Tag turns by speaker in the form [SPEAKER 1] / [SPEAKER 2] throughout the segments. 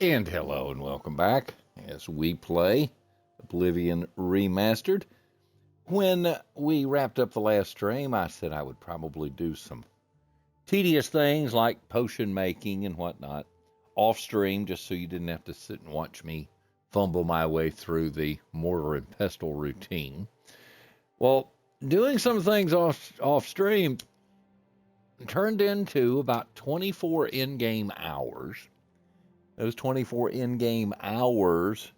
[SPEAKER 1] And hello and welcome back as we play Oblivion Remastered. When we wrapped up the last stream, I said I would probably do some tedious things like potion making and whatnot off stream just so you didn't have to sit and watch me fumble my way through the mortar and pestle routine. Well, doing some things off stream turned into about 24 in-game hours. Those 24 in-game hours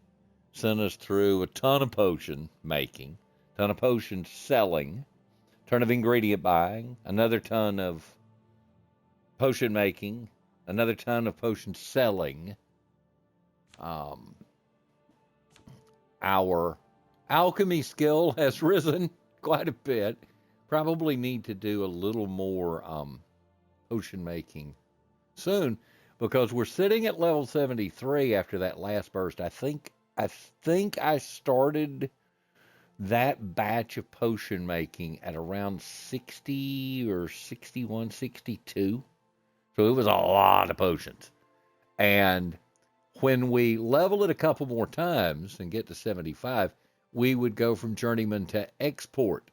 [SPEAKER 1] sent us through a ton of potion making, ton of potion selling, ton of ingredient buying, another ton of potion making, another ton of potion selling. Um, our alchemy skill has risen quite a bit. Probably need to do a little more potion making soon because we're sitting at level 73 after that last burst. I think I started that batch of potion making at around 60 or 61, 62. So it was a lot of potions. And when we level it a couple more times and get to 75, we would go from journeyman to export.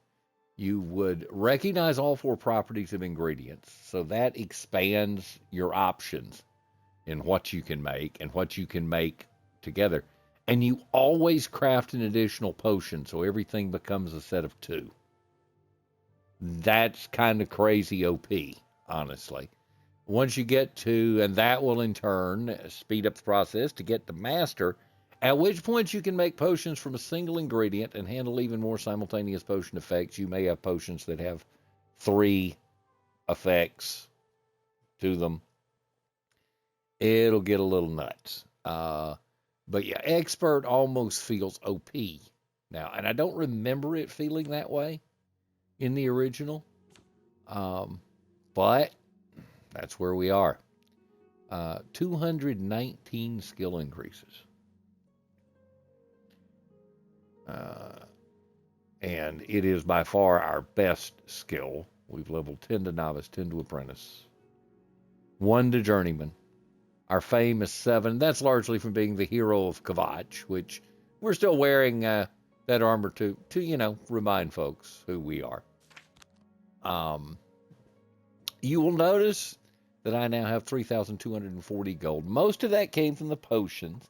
[SPEAKER 1] You would recognize all four properties of ingredients. So that expands your options in what you can make and what you can make together. And you always craft an additional potion, so everything becomes a set of two. That's kind of crazy OP, honestly. Once you get to, and that will in turn speed up the process to get to master, at which point you can make potions from a single ingredient and handle even more simultaneous potion effects. You may have potions that have 3 effects to them. It'll get a little nuts. But yeah, expert almost feels OP now, and I don't remember it feeling that way in the original. But that's where we are. 219 skill increases. And it is by far our best skill. We've leveled 10 to novice, 10 to apprentice, 1 to journeyman. Our fame is 7. That's largely from being the hero of Kvatch, which we're still wearing that armor to remind folks who we are. You will notice that I now have 3,240 gold. Most of that came from the potions.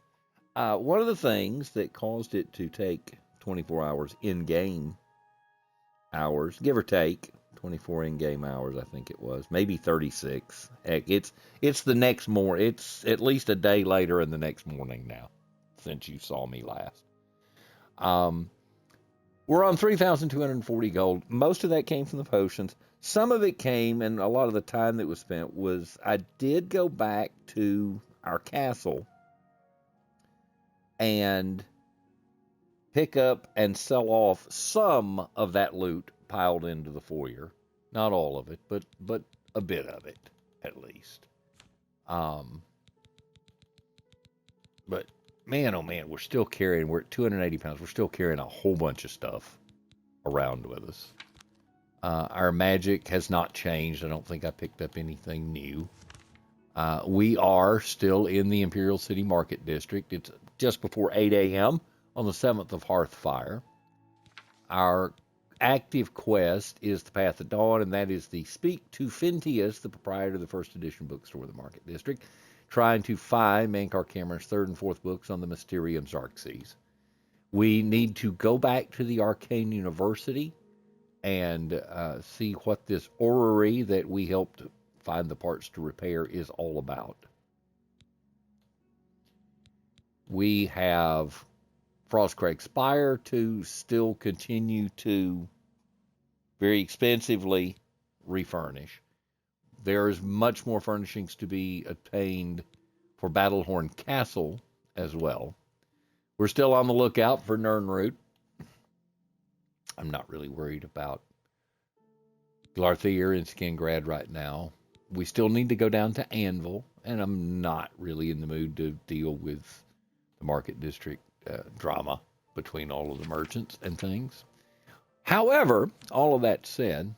[SPEAKER 1] One of the things that caused it to take 24 hours in-game hours, give or take, 24 in-game hours, I think it was, maybe 36. Heck, it's the next morning. It's at least a day later in the next morning now, since you saw me last. We're on 3,240 gold. Most of that came from the potions. Some of it came, and a lot of the time that was spent was I did go back to our castle and pick up and sell off some of that loot piled into the foyer. Not all of it, but a bit of it, at least. But man, oh man, we're at 280 pounds. We're still carrying a whole bunch of stuff around with us. Our magic has not changed. I don't think I picked up anything new. We are still in the Imperial City Market District. It's just before 8 a.m. on the 7th of Hearthfire. Our active quest is the Path of Dawn, and that is the Speak to Phintius, the proprietor of the first edition bookstore of the Market District, trying to find Mankar Cameron's 3rd and 4th books on the Mysterium Xarxes. We need to go back to the Arcane University and see what this orrery that we helped find the parts to repair is all about. We have Frostcrag Spire to still continue to very expensively refurnish. There's much more furnishings to be obtained for Battlehorn Castle as well. We're still on the lookout for Nirnroot. I'm not really worried about Glarthir and Skingrad right now. We still need to go down to Anvil, and I'm not really in the mood to deal with the Market District drama between all of the merchants and things. However, all of that said,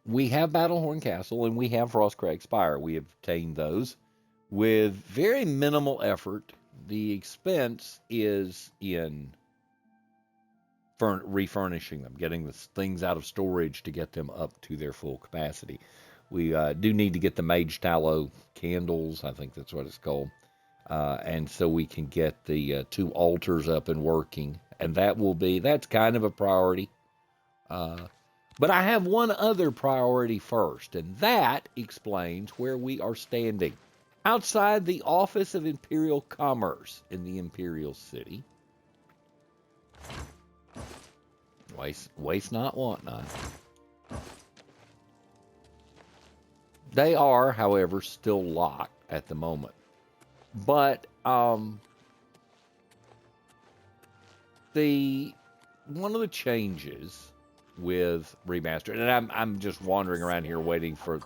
[SPEAKER 1] we have Battlehorn Castle and we have Frostcrag Spire. We have obtained those. with very minimal effort. The expense is in refurnishing them, getting the things out of storage to get them up to their full capacity. We do need to get the mage tallow candles, I think that's what it's called, and so we can get the 2 altars up and working, and that's kind of a priority. But I have one other priority first, and that explains where we are standing. Outside the Office of Imperial Commerce in the Imperial City. Waste not, want not. They are, however, still locked at the moment. But one of the changes with remastered, and I'm just wandering around here waiting for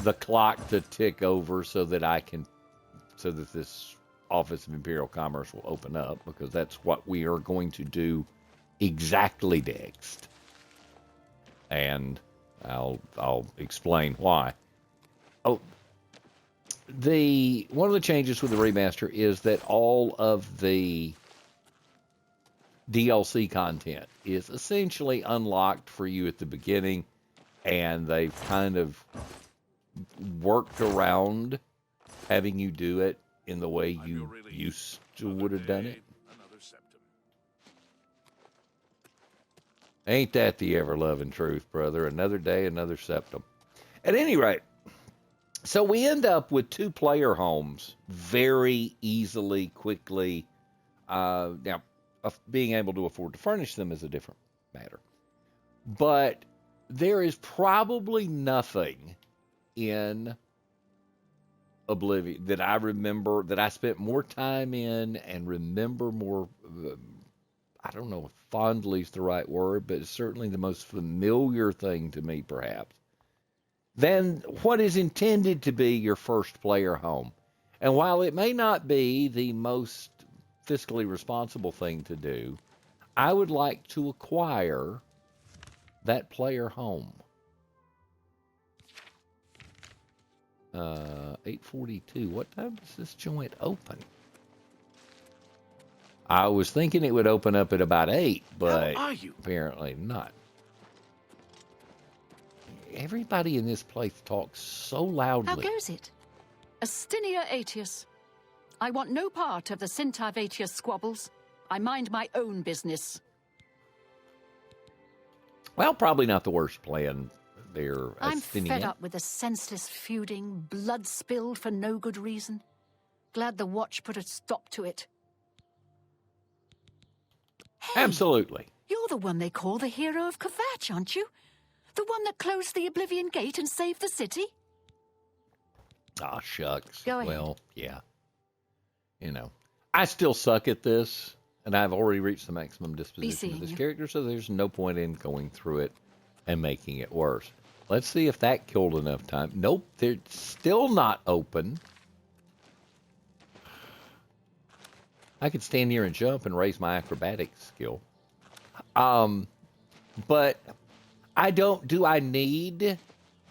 [SPEAKER 1] the clock to tick over so that this Office of Imperial Commerce will open up, because that's what we are going to do exactly next. And I'll explain why. Oh, one of the changes with the remaster is that all of the DLC content is essentially unlocked for you at the beginning, and they've kind of worked around having you do it in the way you used to would have done it. Ain't that the ever-loving truth, brother? Another day, another septum. At any rate, so we end up with 2 player homes very easily, quickly. Now, being able to afford to furnish them is a different matter. But there is probably nothing in Oblivion that I remember, that I spent more time in and remember more, I don't know if fondly is the right word, but it's certainly the most familiar thing to me, perhaps, than what is intended to be your first player home. And while it may not be the most fiscally responsible thing to do, I would like to acquire that player home. 8:42. What time does this joint open? I was thinking it would open up at about 8, but apparently not. Everybody in this place talks so loudly.
[SPEAKER 2] How goes it? Astinia Aetius. I want no part of the Sintav Aetius squabbles. I mind my own business.
[SPEAKER 1] Well, probably not the worst plan there.
[SPEAKER 2] I'm fed up with the senseless feuding, blood spilled for no good reason. Glad the Watch put a stop to it. Hey,
[SPEAKER 1] absolutely.
[SPEAKER 2] You're the one they call the hero of Kvatch, aren't you? The one that closed the Oblivion Gate and saved the city?
[SPEAKER 1] Ah, shucks.
[SPEAKER 2] Go ahead.
[SPEAKER 1] Well, yeah. You know, I still suck at this, and I've already reached the maximum disposition of this character, so there's no point in going through it and making it worse. Let's see if that killed enough time. Nope, they're still not open. I could stand here and jump and raise my acrobatics skill. But do I need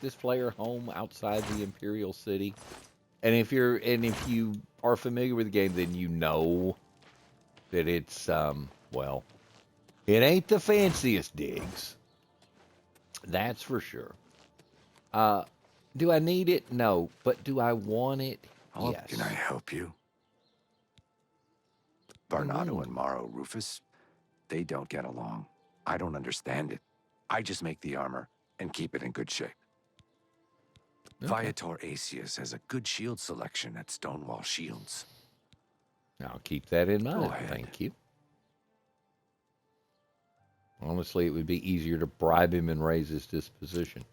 [SPEAKER 1] this player home outside the Imperial City? And if you are familiar with the game, then you know that it's, well, it ain't the fanciest digs. That's for sure. Do I need it? No. But do I want it? Yes.
[SPEAKER 3] Can I help you? Varnado and Maro Rufus, they don't get along. I don't understand it. I just make the armor and keep it in good shape. Okay. Viator Aetius has a good shield selection at Stonewall Shields.
[SPEAKER 1] I'll keep that in mind. Thank you. Honestly, it would be easier to bribe him and raise his disposition.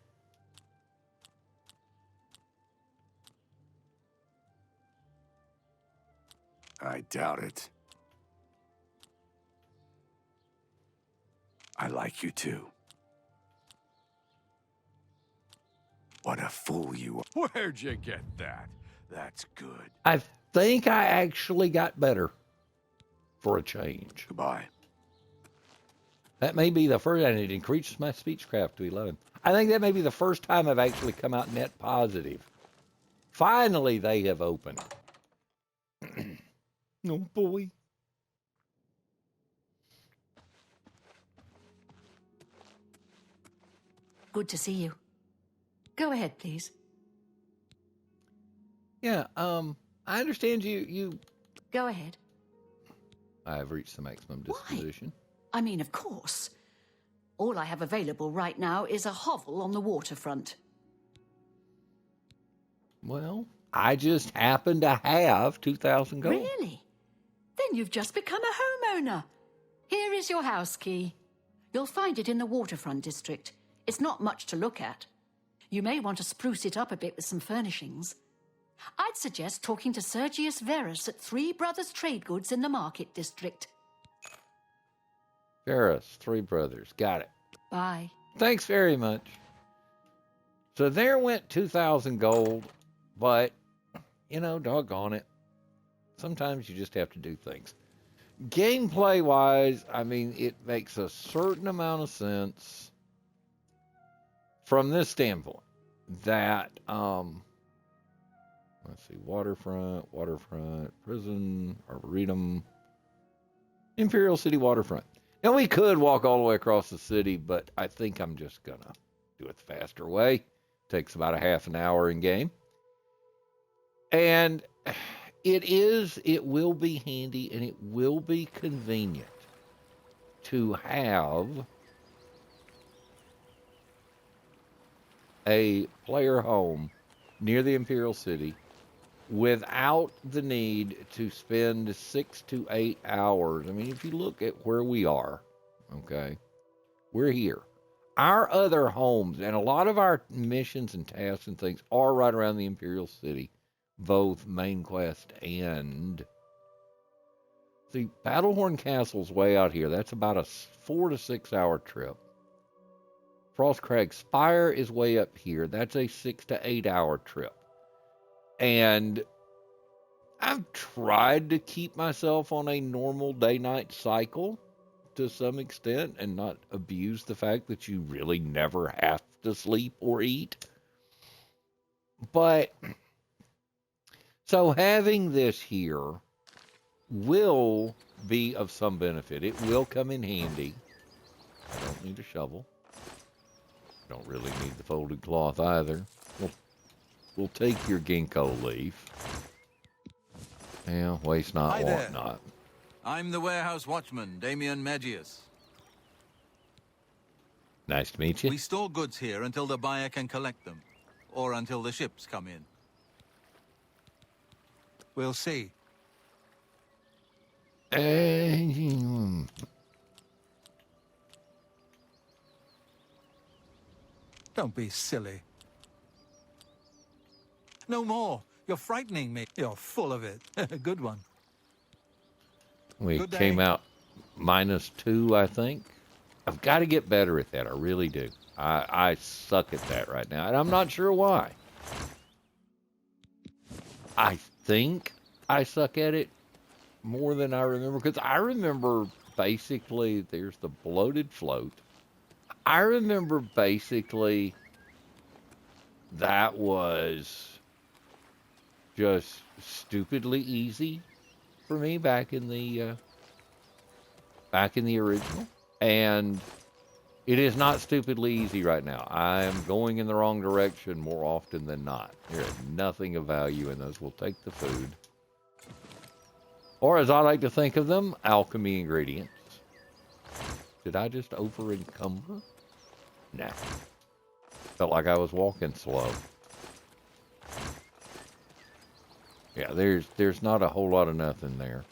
[SPEAKER 3] I doubt it. I like you too. What a fool you are. Where'd you get that? That's good.
[SPEAKER 1] I think I actually got better for a change.
[SPEAKER 3] Goodbye.
[SPEAKER 1] That may be the first, and it increases my speechcraft to 11. I think that may be the first time I've actually come out net positive Finally, they have opened. Oh, boy.
[SPEAKER 2] Good to see you. Go ahead, please.
[SPEAKER 1] Yeah, I understand you...
[SPEAKER 2] Go ahead.
[SPEAKER 1] I have reached the maximum
[SPEAKER 2] Why?
[SPEAKER 1] disposition.
[SPEAKER 2] I mean, of course. All I have available right now is a hovel on the waterfront.
[SPEAKER 1] Well, I just happen to have 2,000 gold.
[SPEAKER 2] Really? Then you've just become a homeowner. Here is your house key. You'll find it in the waterfront district. It's not much to look at. You may want to spruce it up a bit with some furnishings. I'd suggest talking to Sergius Verus at Three Brothers Trade Goods in the Market District.
[SPEAKER 1] Ferris, Three Brothers. Got it.
[SPEAKER 2] Bye.
[SPEAKER 1] Thanks very much. So there went 2,000 gold, but, you know, doggone it. Sometimes you just have to do things. Gameplay-wise, I mean, it makes a certain amount of sense from this standpoint that, let's see, waterfront, prison, Arboretum, Imperial City waterfront. Now, we could walk all the way across the city, but I think I'm just going to do it the faster way. Takes about a half an hour in game. And it will be handy and it will be convenient to have a player home near the Imperial City without the need to spend 6 to 8 hours. I mean, if you look at where we are, okay, we're here. Our other homes and a lot of our missions and tasks and things are right around the Imperial City, both main quest and... See, Battlehorn Castle's way out here. That's about a 4 to 6 hour trip. Frostcrag Spire is way up here. That's a 6 to 8 hour trip. And I've tried to keep myself on a normal day-night cycle to some extent and not abuse the fact that you really never have to sleep or eat. But, so having this here will be of some benefit. It will come in handy. I don't need a shovel. Don't really need the folded cloth either. We'll take your ginkgo leaf. Yeah, waste not,
[SPEAKER 4] Hi
[SPEAKER 1] want
[SPEAKER 4] there.
[SPEAKER 1] not.
[SPEAKER 4] I'm the warehouse watchman, Damian Magius.
[SPEAKER 1] Nice to meet you.
[SPEAKER 4] We store goods here until the buyer can collect them, or until the ships come in. We'll see. Don't be silly. No more. You're frightening me. You're full of it. Good one.
[SPEAKER 1] We
[SPEAKER 4] Good day.
[SPEAKER 1] came out -2, I think. I've got to get better at that. I really do. I suck at that right now, and I'm not sure why. I think I suck at it more than I remember, because I remember basically there's the bloated float. I remember basically that was just stupidly easy for me back in the original, and it is not stupidly easy right now. I am going in the wrong direction more often than not. There is nothing of value in those. We'll take the food, or as I like to think of them, alchemy ingredients. Did I just over encumber? Nah. Felt like I was walking slow. Yeah, there's not a whole lot of nothing there.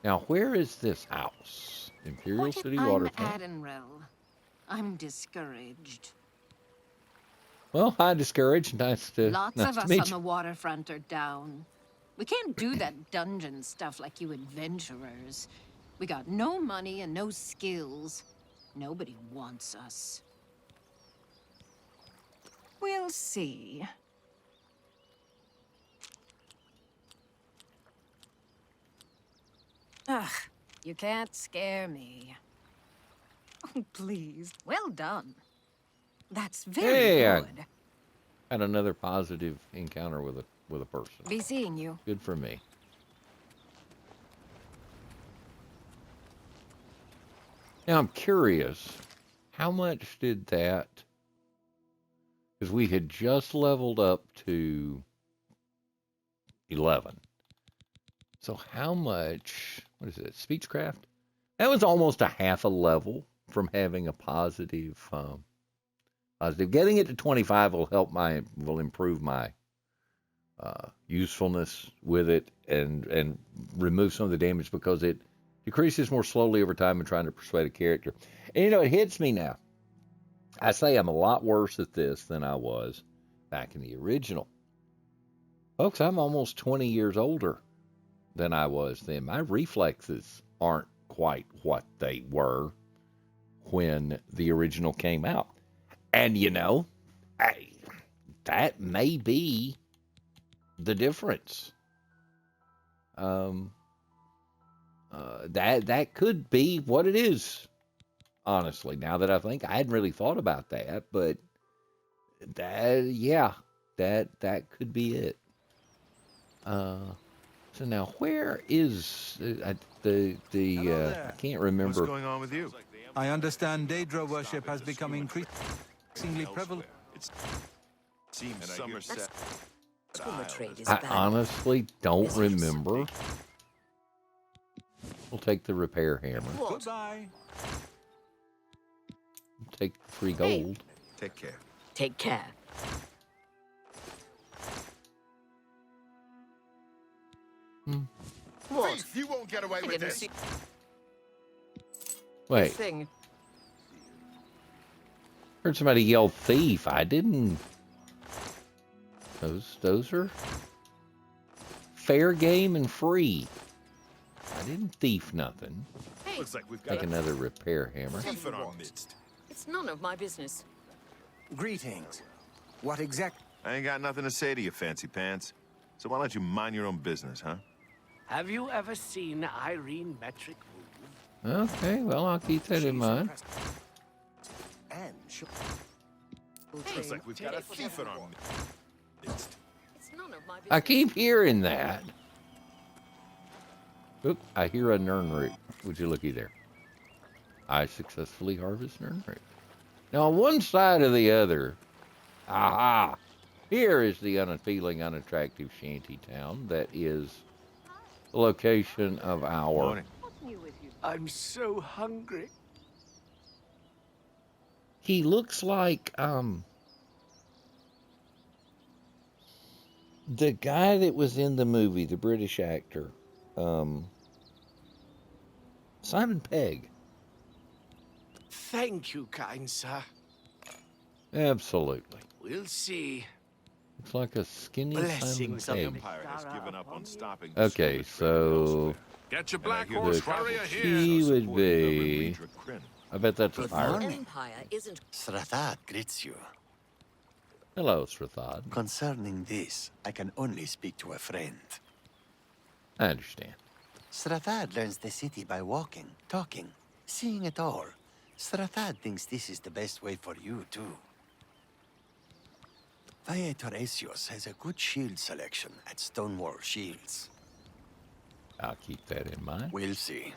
[SPEAKER 1] Now, where is this house? Imperial City Waterfront.
[SPEAKER 5] I'm Admiral. I'm discouraged.
[SPEAKER 1] Well, hi, discouraged. Nice to
[SPEAKER 5] Lots
[SPEAKER 1] nice
[SPEAKER 5] of
[SPEAKER 1] to
[SPEAKER 5] us
[SPEAKER 1] meet
[SPEAKER 5] on
[SPEAKER 1] you.
[SPEAKER 5] the waterfront are down. We can't do that dungeon stuff like you adventurers. We got no money and no skills. Nobody wants us. We'll see. Ugh, you can't scare me. Oh, please. Well done. That's very
[SPEAKER 1] Hey,
[SPEAKER 5] good.
[SPEAKER 1] had another positive encounter with a with a person.
[SPEAKER 5] Be seeing you.
[SPEAKER 1] Good for me. Now I'm curious, how much did that, because we had just leveled up to 11. So how much, what is it, Speechcraft? That was almost a half a level from having a positive, positive. Getting it to 25 will improve my usefulness with it and remove some of the damage because it decreases more slowly over time in trying to persuade a character. And you know, it hits me now. I say I'm a lot worse at this than I was back in the original. Folks, I'm almost 20 years older than I was then. My reflexes aren't quite what they were when the original came out. And you know, that may be the difference. That could be what it is. Honestly, now that I think, I hadn't really thought about that, but that could be it. So now, where is I can't remember.
[SPEAKER 3] What's going on with you?
[SPEAKER 4] I understand Daedra worship has become increasingly prevalent.
[SPEAKER 3] Seems Somerset.
[SPEAKER 1] I honestly don't remember. We'll take the repair hammer.
[SPEAKER 4] Goodbye.
[SPEAKER 1] Take the free gold.
[SPEAKER 3] Take care.
[SPEAKER 2] Take care.
[SPEAKER 6] What? Thief, you won't get away with this.
[SPEAKER 1] Wait,
[SPEAKER 2] Thing.
[SPEAKER 1] heard somebody yell thief. I didn't. Those are fair game and free. I didn't thief nothing.
[SPEAKER 5] Hey,
[SPEAKER 6] Looks like we've got
[SPEAKER 1] Take another repair hammer.
[SPEAKER 6] thief in our midst.
[SPEAKER 5] it's none of my business.
[SPEAKER 7] Greetings. What exact?
[SPEAKER 6] I ain't got nothing to say to you, fancy pants. So why don't you mind your own business, huh?
[SPEAKER 8] Have you ever seen Irene Metric move?
[SPEAKER 1] Okay, well, I'll keep that in mind.
[SPEAKER 7] And she'll
[SPEAKER 6] Looks like we've got a thief in our midst.
[SPEAKER 5] It's none of my business.
[SPEAKER 1] I keep hearing that. Oop, I hear a nernroot. Would you looky there? I successfully harvest nernroot. Now, on one side or the other, aha! Here is the unappealing, unattractive shanty town that is the location of our...
[SPEAKER 6] Morning.
[SPEAKER 8] I'm so hungry.
[SPEAKER 1] He looks like, the guy that was in the movie, the British actor, Simon Pegg.
[SPEAKER 8] Thank you, kind sir.
[SPEAKER 1] Absolutely.
[SPEAKER 8] We'll see.
[SPEAKER 1] Looks like a skinny
[SPEAKER 8] Blessings
[SPEAKER 1] Simon
[SPEAKER 8] of
[SPEAKER 1] Pegg.
[SPEAKER 6] Empire has given up on stopping.
[SPEAKER 1] Okay, so
[SPEAKER 6] Get your
[SPEAKER 1] black horse warrior here. He would be... I bet that's a
[SPEAKER 7] Good
[SPEAKER 1] pirate.
[SPEAKER 7] morning.
[SPEAKER 2] Empire isn't.
[SPEAKER 7] Srathad greets you.
[SPEAKER 1] Hello, Srathad.
[SPEAKER 7] Concerning this, I can only speak to a friend.
[SPEAKER 1] I understand.
[SPEAKER 7] Srathad learns the city by walking, talking, seeing it all. Srathad thinks this is the best way for you, too. Viator Asios has a good shield selection at Stonewall Shields.
[SPEAKER 1] I'll keep that in mind.
[SPEAKER 7] We'll see.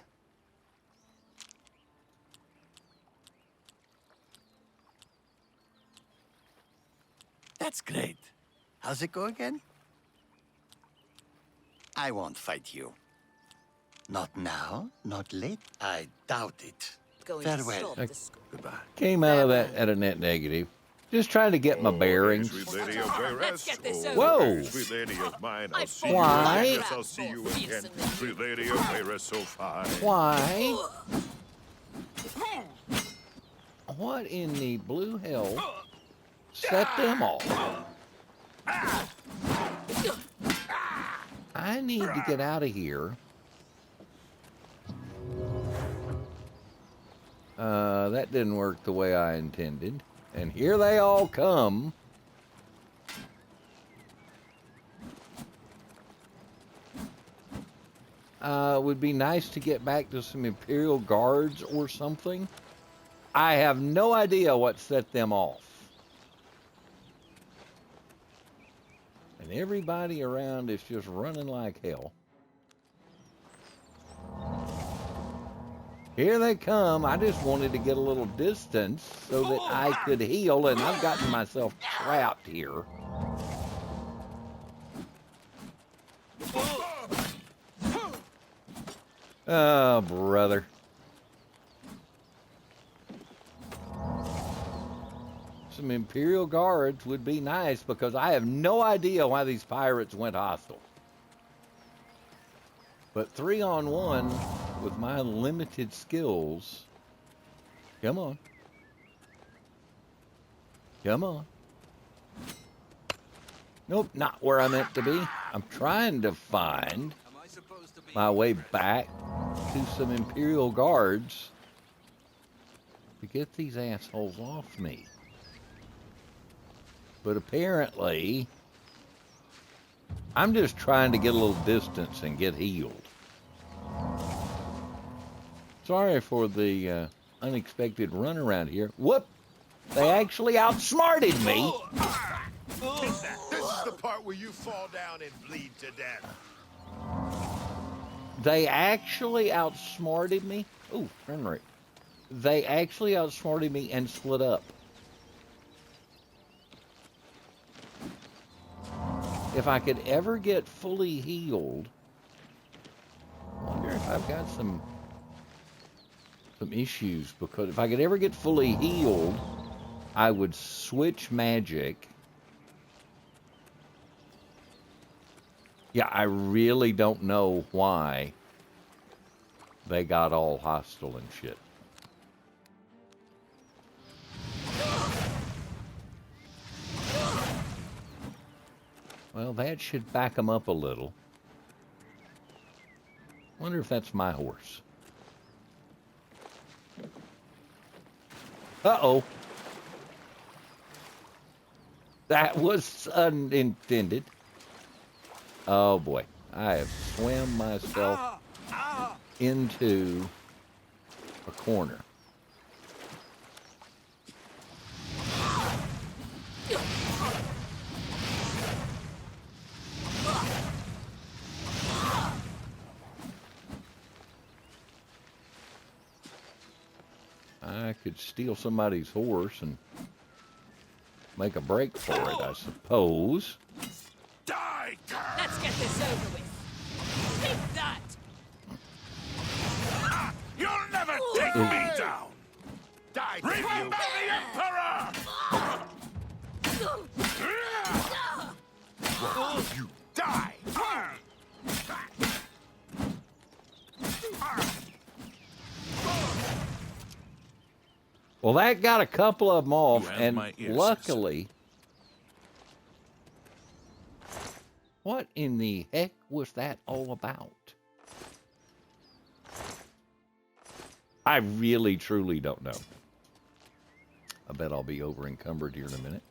[SPEAKER 7] That's great. How's it go again? I won't fight you. Not now, not late. I doubt it. Farewell.
[SPEAKER 3] Goodbye.
[SPEAKER 1] Came out of that at a net negative. Just trying to get my bearings.
[SPEAKER 6] Sweet lady of
[SPEAKER 5] Let's get this over.
[SPEAKER 1] Whoa!
[SPEAKER 6] Sweet lady of mine,
[SPEAKER 5] I
[SPEAKER 6] I'll see
[SPEAKER 1] Why?
[SPEAKER 6] you. Yes, I'll see you again. Sweet lady of Mira so fine.
[SPEAKER 1] Why? What in the blue hell set them off? I need to get out of here. That didn't work the way I intended. And here they all come. Would be nice to get back to some Imperial Guards or something. I have no idea what set them off. And everybody around is just running like hell. Here they come. I just wanted to get a little distance so that I could heal, and I've gotten myself trapped here. Oh, brother. Some Imperial guards would be nice because I have no idea why these pirates went hostile. But 3-on-1 with my limited skills. Come on. Come on. Nope, not where I meant to be. I'm trying to find my way back to some Imperial guards to get these assholes off me. But apparently, I'm just trying to get a little distance and get healed. Sorry for the unexpected run around here. Whoop! They actually outsmarted me.
[SPEAKER 9] This is the part where you fall down and bleed to death.
[SPEAKER 1] They actually outsmarted me. Ooh, turn rate. They actually outsmarted me and split up. If I could ever get fully healed, I wonder if I've got some issues, because if I could ever get fully healed, I would switch magic. Yeah, I really don't know why they got all hostile and shit. Well, that should back them up a little. Wonder if that's my horse. Uh-oh. That was unintended. Oh, boy. I have swam myself into a corner. I could steal somebody's horse and make a break for it, I suppose.
[SPEAKER 9] Die!
[SPEAKER 10] Let's get this over with. Take that!
[SPEAKER 9] You'll never take me down! Die! Remember the Emperor! You die!
[SPEAKER 1] Well, that got a couple of them off, and luckily... What in the heck was that all about? I really, truly don't know. I bet I'll be over encumbered here in a minute.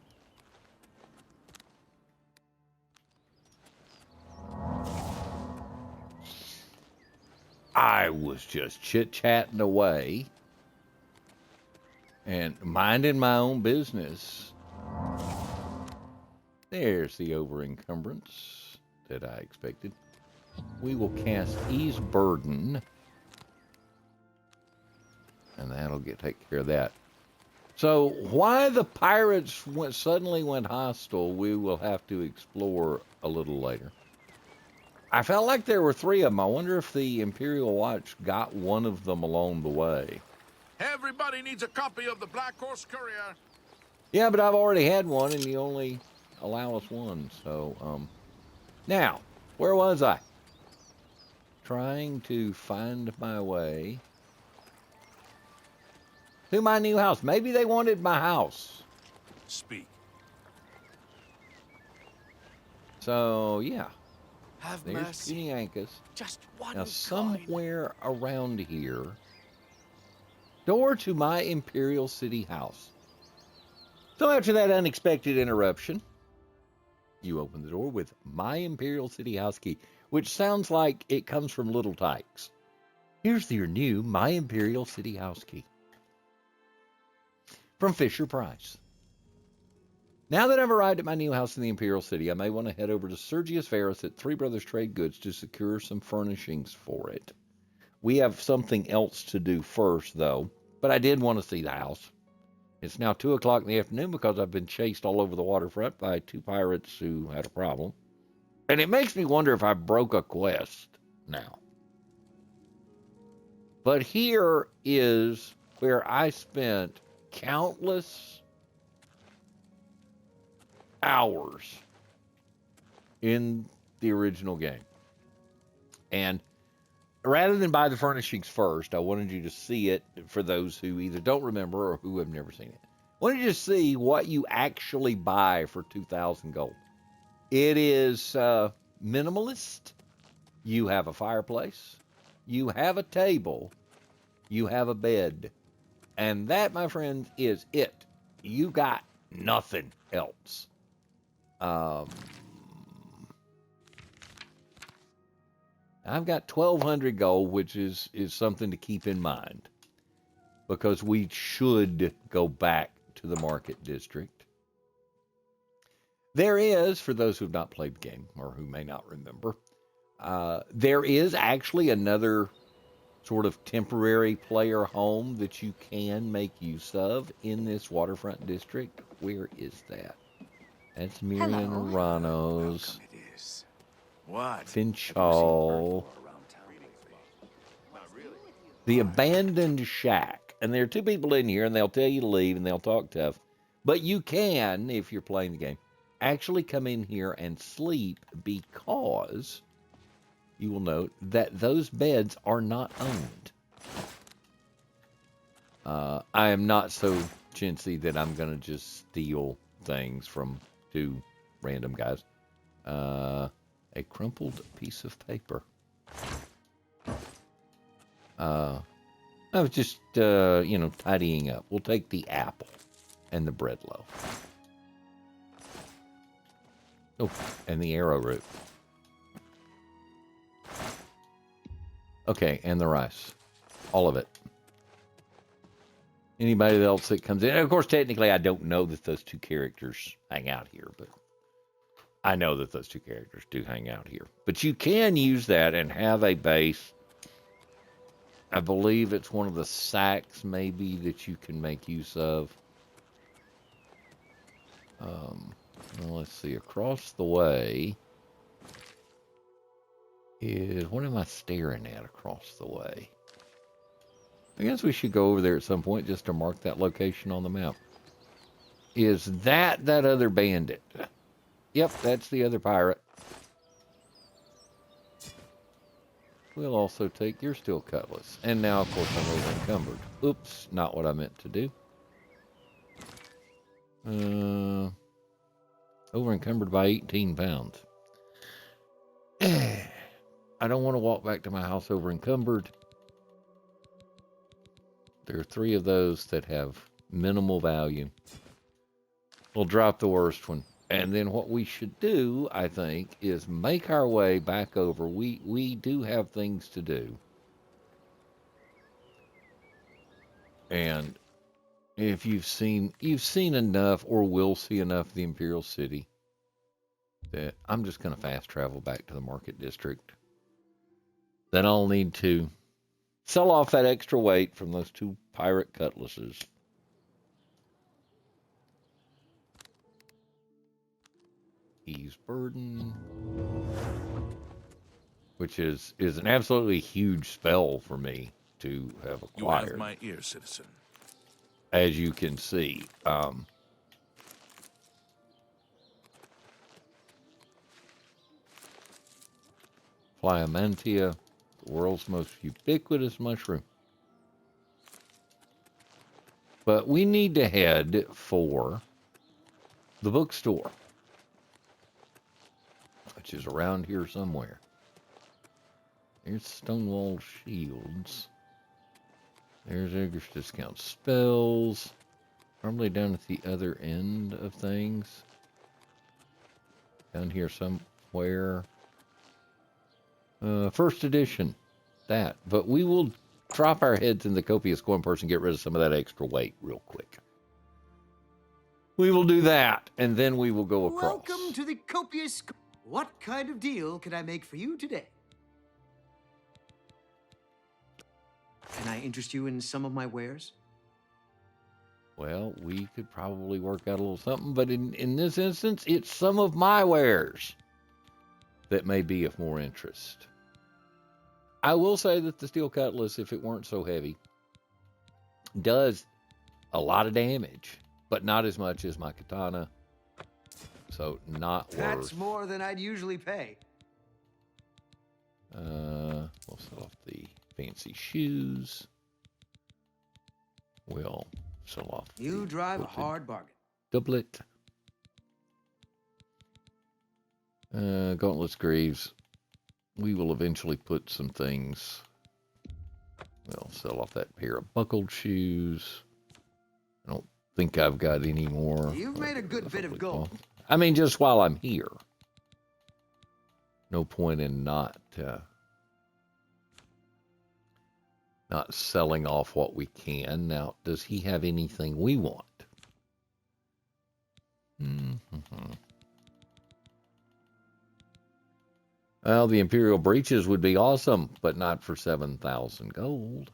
[SPEAKER 1] I was just chit-chatting away and minding my own business. There's the over-encumbrance that I expected. We will cast Ease Burden, and that'll take care of that. So why the pirates suddenly went hostile, we will have to explore a little later. I felt like there were 3 of them. I wonder if the Imperial Watch got one of them along the way.
[SPEAKER 9] Everybody needs a copy of the Black Horse Courier.
[SPEAKER 1] Yeah, but I've already had one, and you only allow us one. So, now, where was I? Trying to find my way to my new house. Maybe they wanted my house.
[SPEAKER 9] Speak.
[SPEAKER 1] So, yeah.
[SPEAKER 8] Have
[SPEAKER 1] There's
[SPEAKER 8] mercy.
[SPEAKER 1] Skinny Ankus.
[SPEAKER 8] Just one
[SPEAKER 1] Now,
[SPEAKER 8] coin.
[SPEAKER 1] somewhere around here, door to my Imperial City house. So after that unexpected interruption, you open the door with my Imperial City house key, which sounds like it comes from Little Tykes. Here's your new My Imperial City house key from Fisher Price. Now that I've arrived at my new house in the Imperial City, I may want to head over to Sergius Varus at Three Brothers Trade Goods to secure some furnishings for it. We have something else to do first, though, but I did want to see the house. It's now 2 o'clock in the afternoon because I've been chased all over the waterfront by 2 pirates who had a problem. And it makes me wonder if I broke a quest now. But here is where I spent countless hours in the original game. And rather than buy the furnishings first, I wanted you to see it for those who either don't remember or who have never seen it. I wanted you to see what you actually buy for 2,000 gold. It is minimalist. You have a fireplace. You have a table. You have a bed. And that, my friends, is it. You got nothing else. I've got 1,200 gold, which is something to keep in mind, because we should go back to the market district. There is, for those who have not played the game or who may not remember, there is actually another sort of temporary player home that you can make use of in this waterfront district. Where is that? That's Miriam Rano's.
[SPEAKER 3] It is. What?
[SPEAKER 1] Finchal. The Abandoned Shack. And there are 2 people in here, and they'll tell you to leave, and they'll talk tough. But you can, if you're playing the game, actually come in here and sleep, because you will note that those beds are not owned. I am not so chintzy that I'm going to just steal things from 2 random guys. A crumpled piece of paper. I was just, tidying up. We'll take the apple and the bread loaf. Oh, and the arrowroot. Okay, and the rice. All of it. Anybody else that comes in. And of course, technically, I don't know that those 2 characters hang out here, but I know that those 2 characters do hang out here. But you can use that and have a base. I believe it's one of the sacks, maybe, that you can make use of. Well, let's see. Across the way is... What am I staring at across the way? I guess we should go over there at some point just to mark that location on the map. Is that other bandit? Yep, that's the other pirate. We'll also take your steel cutlass. And now, of course, I'm over encumbered. Oops, not what I meant to do. Over encumbered by 18 pounds. I don't want to walk back to my house over encumbered. There are 3 of those that have minimal value. We'll drop the worst one. And then what we should do, I think, is make our way back over. We do have things to do. And if you've seen enough or will see enough of the Imperial City, that I'm just going to fast travel back to the market district. Then I'll need to sell off that extra weight from those 2 pirate cutlasses. Ease burden, which is an absolutely huge spell for me to have acquired.
[SPEAKER 9] You have my ear, citizen.
[SPEAKER 1] As you can see, Flyamantia, the world's most ubiquitous mushroom. But we need to head for the bookstore, which is around here somewhere. There's Stonewall Shields. There's Edgar's Discount Spells. Probably down at the other end of things. Down here somewhere. First edition. That. But we will drop our heads in the copious coin purse and get rid of some of that extra weight real quick. We will do that, and then we will go across.
[SPEAKER 11] Welcome to the copious... What kind of deal can I make for you today? Can I interest you in some of my wares?
[SPEAKER 1] Well, we could probably work out a little something, but in this instance, it's some of my wares that may be of more interest. I will say that the steel cutlass, if it weren't so heavy, does a lot of damage, but not as much as my katana. So not worth.
[SPEAKER 11] That's more than I'd usually pay.
[SPEAKER 1] We'll sell off the fancy shoes. We'll sell off.
[SPEAKER 11] You drive a hard bargain.
[SPEAKER 1] Doublet. Gauntlets greaves. We will eventually put some things. We'll sell off that pair of buckled shoes. I don't think I've got any more.
[SPEAKER 11] You've made a good bit of gold.
[SPEAKER 1] I mean, just while I'm here. No point in not selling off what we can. Now, does he have anything we want? Well, the Imperial breeches would be awesome, but not for 7,000 gold.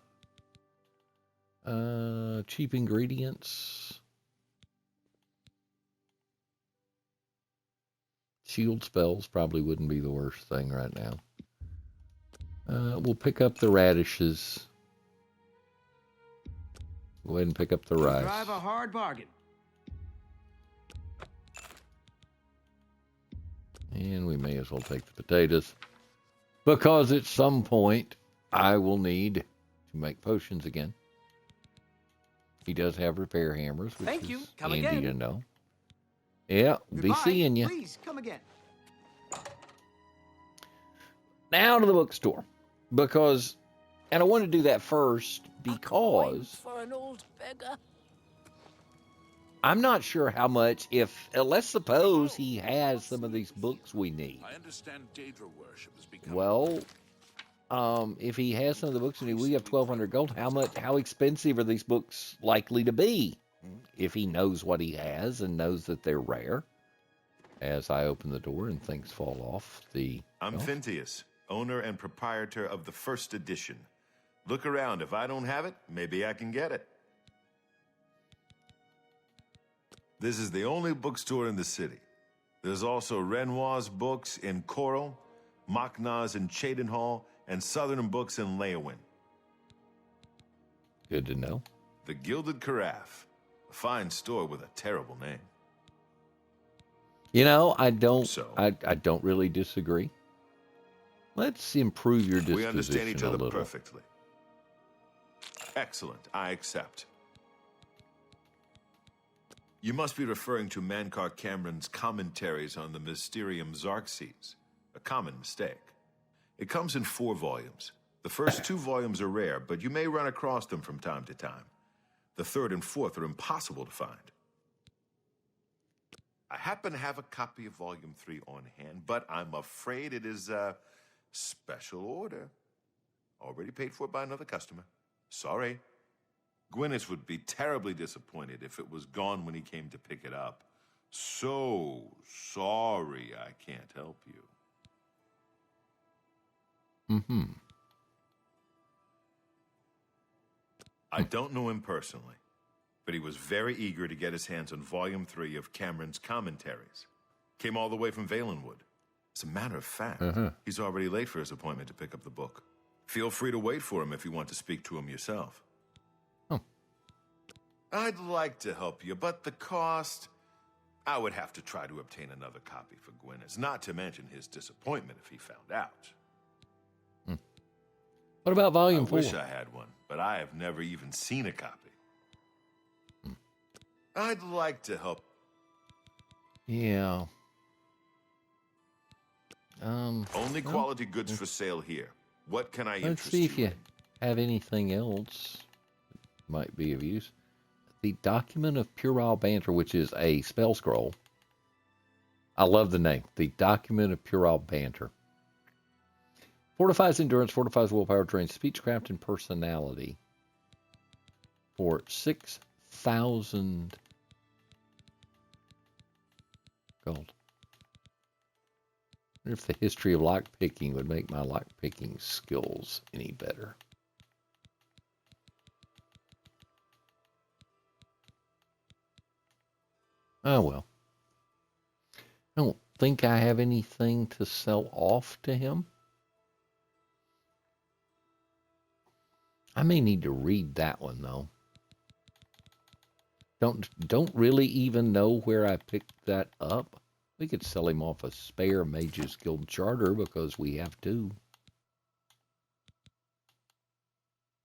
[SPEAKER 1] Cheap ingredients. Shield spells probably wouldn't be the worst thing right now. We'll pick up the radishes. Go ahead and pick up the rice.
[SPEAKER 11] Drive a hard bargain.
[SPEAKER 1] And we may as well take the potatoes. Because at some point, I will need to make potions again. He does have repair hammers, which
[SPEAKER 11] Thank you.
[SPEAKER 1] is
[SPEAKER 11] Come
[SPEAKER 1] handy
[SPEAKER 11] again.
[SPEAKER 1] to know. Yeah,
[SPEAKER 11] Goodbye.
[SPEAKER 1] be seeing you.
[SPEAKER 11] Please, come again.
[SPEAKER 1] Now to the bookstore. Because, and I want to do that first because
[SPEAKER 10] For an old beggar.
[SPEAKER 1] I'm not sure how much, let's suppose he has some of these books we need.
[SPEAKER 9] I understand Daedra worship has become...
[SPEAKER 1] Well, if he has some of the books we need, we have 1,200 gold. How expensive are these books likely to be? If he knows what he has and knows that they're rare. As I open the door and things fall off
[SPEAKER 6] I'm Phintius, owner and proprietor of the first edition. Look around. If I don't have it, maybe I can get it. This is the only bookstore in the city. There's also Renoir's books in Coral, Machna's in Cheydinhall, and Southern Books in Leowin.
[SPEAKER 1] Good to know.
[SPEAKER 6] The Gilded Carafe, a fine store with a terrible name.
[SPEAKER 1] You know, I don't really disagree. Let's improve your disposition
[SPEAKER 6] We understand each
[SPEAKER 1] a
[SPEAKER 6] other
[SPEAKER 1] little.
[SPEAKER 6] perfectly. Excellent. I accept. You must be referring to Mankar Cameron's commentaries on the Mysterium Xarxes, a common mistake. It comes in 4 volumes. The first 2 volumes are rare, but you may run across them from time to time. The 3rd and 4th are impossible to find. I happen to have a copy of Volume 3 on hand, but I'm afraid it is a special order. Already paid for by another customer. Sorry. Gwyneth would be terribly disappointed if it was gone when he came to pick it up. So sorry I can't help you. I don't know him personally, but he was very eager to get his hands on Volume 3 of Cameron's commentaries. Came all the way from Valenwood. As a matter of fact, he's already late for his appointment to pick up the book. Feel free to wait for him if you want to speak to him yourself. I'd like to help you, but the cost... I would have to try to obtain another copy for Gwyneth, not to mention his disappointment if he found out.
[SPEAKER 1] What about Volume 4?
[SPEAKER 6] I wish I had one, but I have never even seen a copy. I'd like to help.
[SPEAKER 1] Yeah.
[SPEAKER 6] Only quality goods for sale here. What can I interest
[SPEAKER 1] Let's see if
[SPEAKER 6] you
[SPEAKER 1] you have anything else that might be of use. The Document of Puerile Banter, which is a spell scroll. I love the name. The Document of Puerile Banter. Fortifies endurance, fortifies willpower, trains speechcraft and personality. For 6,000 Gold. I wonder if the history of lockpicking would make my lockpicking skills any better. Oh, well. I don't think I have anything to sell off to him. I may need to read that one, though. Don't really even know where I picked that up. We could sell him off a spare Mages Guild charter because we have to.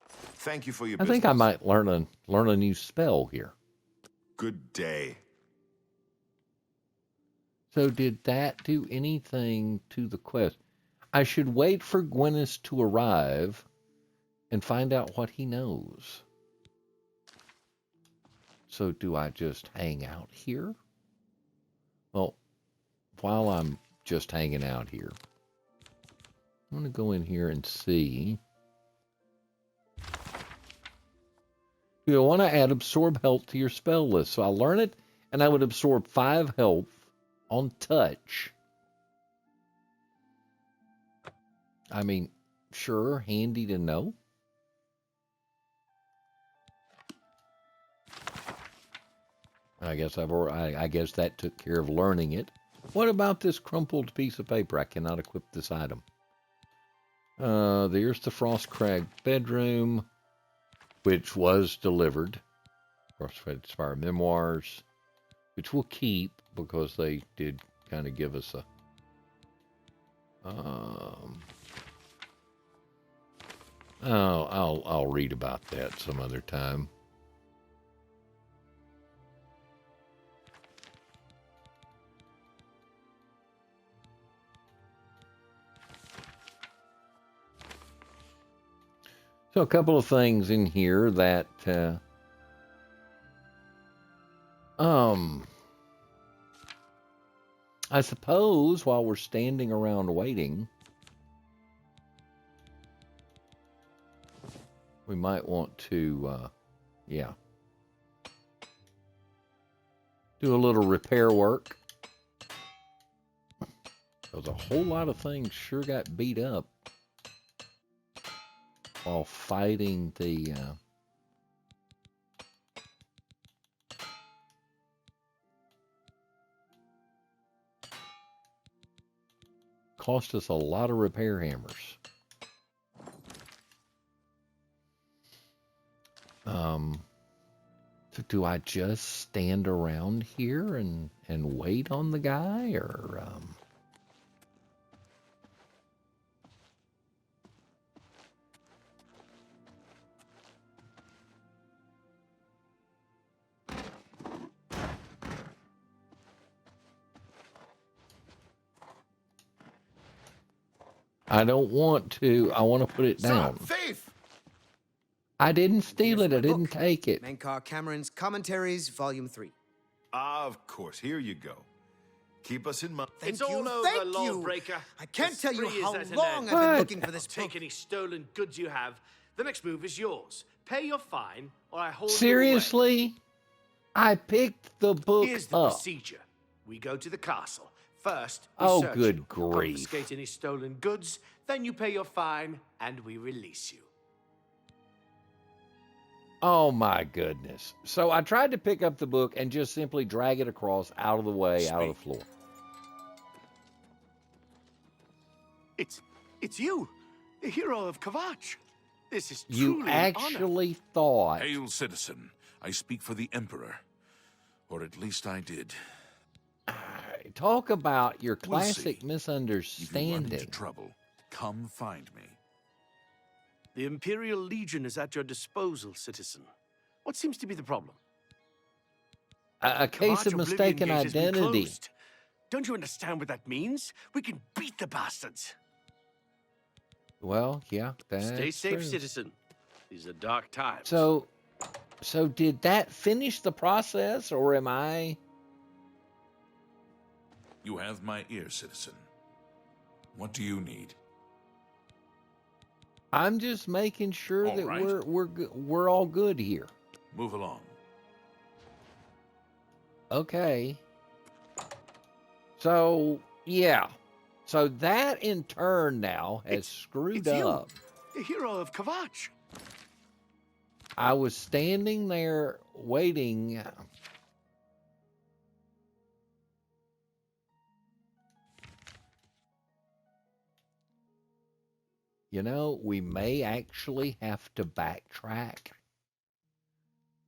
[SPEAKER 6] Thank you for your
[SPEAKER 1] I
[SPEAKER 6] business.
[SPEAKER 1] think I might learn a new spell here.
[SPEAKER 6] Good day.
[SPEAKER 1] So did that do anything to the quest? I should wait for Gwyneth to arrive and find out what he knows. So do I just hang out here? Well, while I'm just hanging out here, I'm going to go in here and see. Do I want to add absorb health to your spell list? So I'll learn it, and I would absorb 5 health on touch. I mean, sure, handy to know. I guess I guess that took care of learning it. What about this crumpled piece of paper? I cannot equip this item. There's the Frostcrag bedroom, which was delivered. Frostcrag Spire Memoirs, which we'll keep because they did kind of give us a I'll read about that some other time. So a couple of things in here that I suppose while we're standing around waiting, we might want to do a little repair work. Because a whole lot of things sure got beat up while fighting the cost us a lot of repair hammers. So do I just stand around here and wait on the guy, or I don't want to. I want to put it down.
[SPEAKER 6] Thief!
[SPEAKER 1] I didn't steal it. I didn't take it.
[SPEAKER 11] Menkar Cameron's Commentaries, Volume 3.
[SPEAKER 6] Of course. Here you go. Keep us in mind.
[SPEAKER 8] It's
[SPEAKER 11] Thank you,
[SPEAKER 8] all over,
[SPEAKER 11] thank you.
[SPEAKER 8] Lawbreaker.
[SPEAKER 11] I can't
[SPEAKER 8] The
[SPEAKER 11] tell you
[SPEAKER 8] spree is
[SPEAKER 11] how
[SPEAKER 8] at an
[SPEAKER 11] long
[SPEAKER 8] end.
[SPEAKER 11] I've been
[SPEAKER 1] What?
[SPEAKER 11] looking for this
[SPEAKER 8] Take
[SPEAKER 11] book.
[SPEAKER 8] any stolen goods you have. The next move is yours. Pay your fine, or I hold you away.
[SPEAKER 1] Seriously? I picked the book
[SPEAKER 8] Here's the
[SPEAKER 1] up.
[SPEAKER 8] procedure. We go to the castle. First, we
[SPEAKER 1] Oh,
[SPEAKER 8] search
[SPEAKER 1] good
[SPEAKER 8] you,
[SPEAKER 1] grief.
[SPEAKER 8] confiscate any stolen goods, then you pay your fine, and we release you.
[SPEAKER 1] Oh my goodness. So I tried to pick up the book and just simply drag it across out of the way, out of the floor.
[SPEAKER 8] It's you, the hero of Kavach. This is
[SPEAKER 1] You
[SPEAKER 8] truly an honor.
[SPEAKER 1] actually thought.
[SPEAKER 9] Hail, citizen. I speak for the Emperor. Or at least I did.
[SPEAKER 1] Talk about your
[SPEAKER 9] We'll
[SPEAKER 1] classic
[SPEAKER 9] see. If you run into
[SPEAKER 1] misunderstanding.
[SPEAKER 9] trouble, come find me.
[SPEAKER 8] The Imperial Legion is at your disposal, citizen. What seems to be the problem?
[SPEAKER 1] A case
[SPEAKER 8] Kavach
[SPEAKER 1] of
[SPEAKER 8] Oblivion
[SPEAKER 1] mistaken
[SPEAKER 8] Gate has been
[SPEAKER 1] identity.
[SPEAKER 8] closed. Don't you understand what that means? We can beat the bastards.
[SPEAKER 1] Well, yeah, that's
[SPEAKER 8] Stay safe,
[SPEAKER 1] true.
[SPEAKER 8] citizen. These are dark times.
[SPEAKER 1] So did that finish the process, or am I?
[SPEAKER 9] You have my ear, citizen. What do you need?
[SPEAKER 1] I'm just making sure
[SPEAKER 9] All
[SPEAKER 1] that
[SPEAKER 9] right.
[SPEAKER 1] we're all good here.
[SPEAKER 9] Move along.
[SPEAKER 1] Okay. So, yeah. So that in turn now has screwed
[SPEAKER 8] It's you,
[SPEAKER 1] up.
[SPEAKER 8] the hero of Kvatch.
[SPEAKER 1] I was standing there waiting. You know, we may actually have to backtrack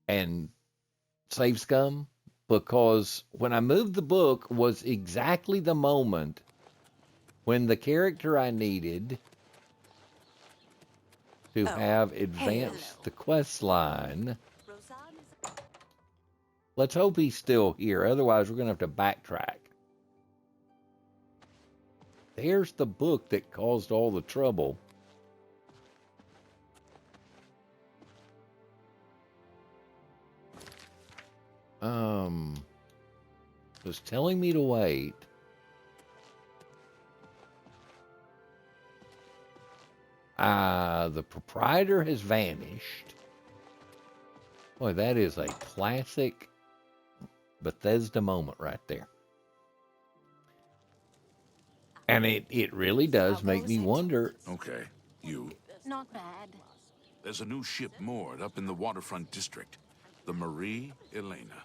[SPEAKER 1] and save scum, because when I moved the book was exactly the moment when the character I needed to have advanced the quest line. Let's hope he's still here. Otherwise, we're going to have to backtrack. There's the book that caused all the trouble. Was telling me to wait. The proprietor has vanished. Boy, that is a classic Bethesda moment right there. And it really does make me wonder.
[SPEAKER 9] Okay, you.
[SPEAKER 5] Not bad.
[SPEAKER 9] There's a new ship moored up in the waterfront district. The Marie Elena.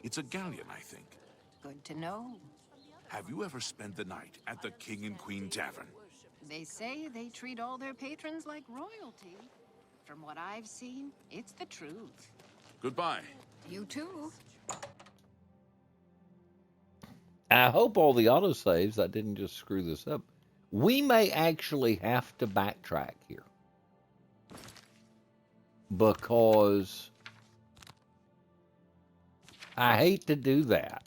[SPEAKER 9] It's a galleon, I think.
[SPEAKER 5] Good to know.
[SPEAKER 9] Have you ever spent the night at the King and Queen Tavern?
[SPEAKER 5] They say they treat all their patrons like royalty. From what I've seen, it's the truth.
[SPEAKER 9] Goodbye.
[SPEAKER 5] You too.
[SPEAKER 1] I hope all the autosaves, I didn't just screw this up. We may actually have to backtrack here. Because I hate to do that.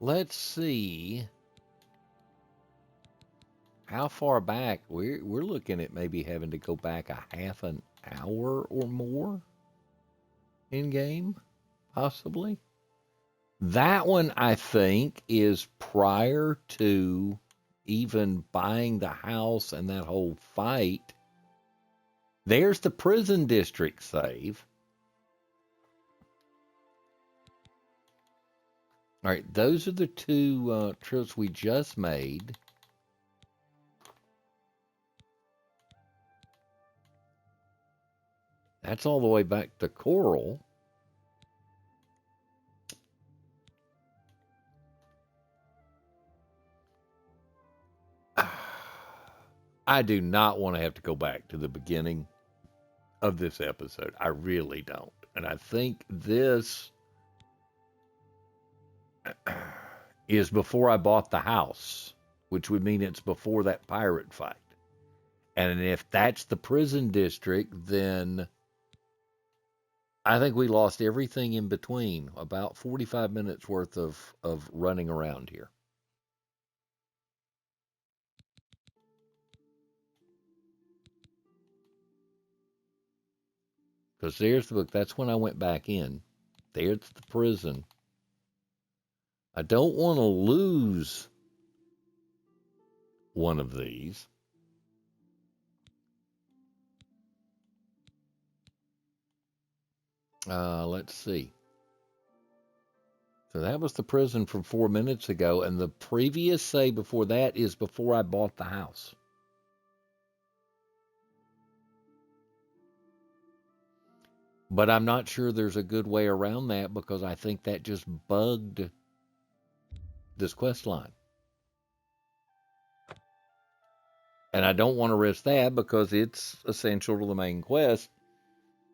[SPEAKER 1] Let's see how far back. We're looking at maybe having to go back a half an hour or more in game, possibly. That one, I think, is prior to even buying the house and that whole fight. There's the prison district save. All right, those are the two trips we just made. That's all the way back to Coral. I do not want to have to go back to the beginning of this episode. I really don't. And I think this is before I bought the house, which would mean it's before that pirate fight. And if that's the prison district, then I think we lost everything in between, about 45 minutes worth of running around here. Because there's the book. That's when I went back in. There's the prison. I don't want to lose one of these. Let's see. So that was the prison from 4 minutes ago, and the previous save before that is before I bought the house. But I'm not sure there's a good way around that, because I think that just bugged this quest line. And I don't want to risk that because it's essential to the main quest.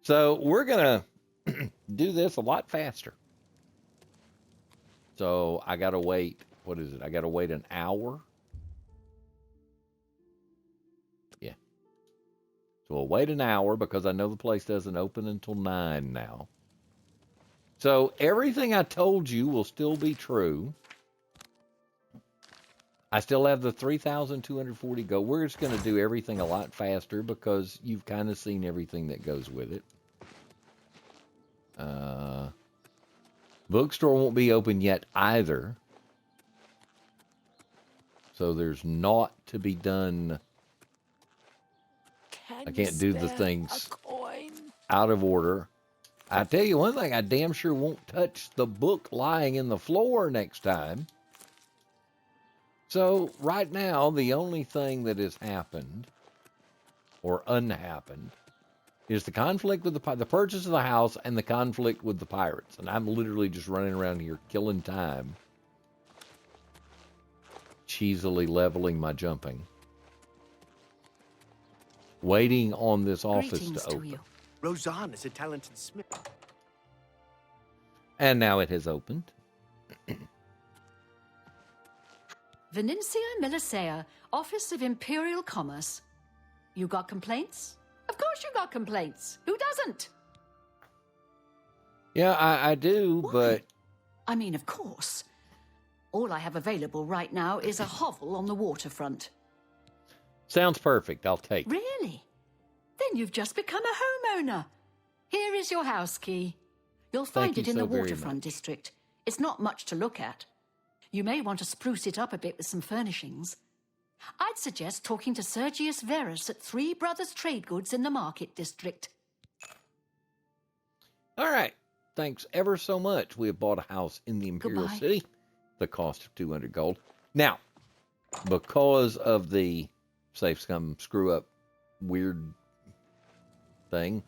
[SPEAKER 1] So we're going to do this a lot faster. So I got to wait. What is it? I got to wait an hour. Yeah. So we'll wait an hour because I know the place doesn't open until 9 now. So everything I told you will still be true. I still have the 3,240 gold. We're just going to do everything a lot faster because you've kind of seen everything that goes with it. Bookstore won't be open yet either. So there's naught to be done. I can't do the things out of order. I tell you one thing, I damn sure won't touch the book lying in the floor next time. So right now, the only thing that has happened or unhappened is the conflict with the purchase of the house and the conflict with the pirates. And I'm literally just running around here killing time, cheesily leveling my jumping, waiting on this office
[SPEAKER 2] Greetings
[SPEAKER 1] to open.
[SPEAKER 2] you.
[SPEAKER 8] Roseanne is a talented smith.
[SPEAKER 1] And now it has opened.
[SPEAKER 2] Venencia Melisea, Office of Imperial Commerce. You got complaints? Of course you got complaints. Who doesn't?
[SPEAKER 1] Yeah, I do,
[SPEAKER 2] Why?
[SPEAKER 1] but...
[SPEAKER 2] I mean, of course. All I have available right now is a hovel on the waterfront.
[SPEAKER 1] Sounds perfect. I'll take it.
[SPEAKER 2] Really? Then you've just become a homeowner. Here is your house key. You'll find
[SPEAKER 1] Thank
[SPEAKER 2] it
[SPEAKER 1] you
[SPEAKER 2] in
[SPEAKER 1] so
[SPEAKER 2] the
[SPEAKER 1] very
[SPEAKER 2] waterfront
[SPEAKER 1] much.
[SPEAKER 2] district. It's not much to look at. You may want to spruce it up a bit with some furnishings. I'd suggest talking to Sergius Verus at Three Brothers Trade Goods in the Market District.
[SPEAKER 1] All right. Thanks ever so much. We have bought a house in the Imperial
[SPEAKER 2] Goodbye.
[SPEAKER 1] City. The cost of 200 gold. Now, because of the safe scum screw up weird thing,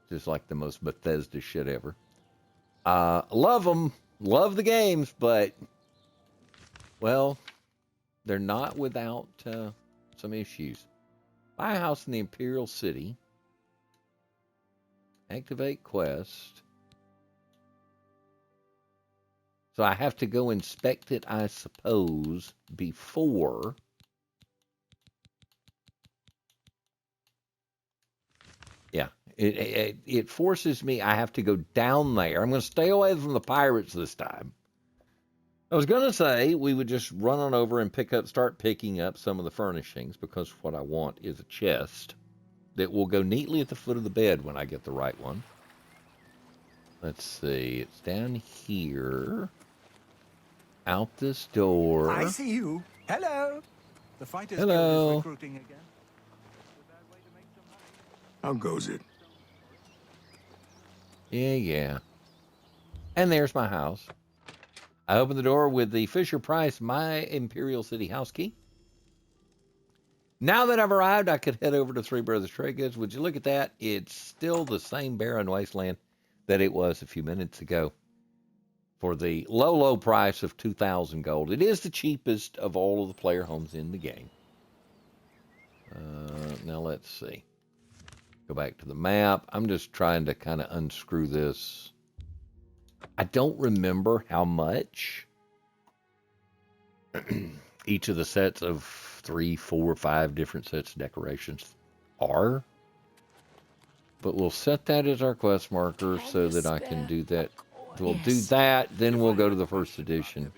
[SPEAKER 1] just like the most Bethesda shit ever. Love them. Love the games, but, well, they're not without some issues. Buy a house in the Imperial City. Activate quest. So I have to go inspect it, I suppose, before. Yeah, it forces me. I have to go down there. I'm going to stay away from the pirates this time. I was going to say we would just run on over and start picking up some of the furnishings, because what I want is a chest that will go neatly at the foot of the bed when I get the right one. Let's see. It's down here. Out this door.
[SPEAKER 12] I see you. Hello.
[SPEAKER 4] The Fighters
[SPEAKER 1] Hello.
[SPEAKER 4] Guild is recruiting again.
[SPEAKER 12] How goes it?
[SPEAKER 1] Yeah. And there's my house. I open the door with the Fisher-Price My Imperial City house key. Now that I've arrived, I could head over to Three Brothers Trade Goods. Would you look at that? It's still the same barren wasteland that it was a few minutes ago. For the low price of 2,000 gold. It is the cheapest of all of the player homes in the game. Now let's see. Go back to the map. I'm just trying to kind of unscrew this. I don't remember how much each of the sets of 3, 4, 5 different sets of decorations are. But we'll set that as our quest marker so that I can do that. We'll do that, then we'll go to the first edition.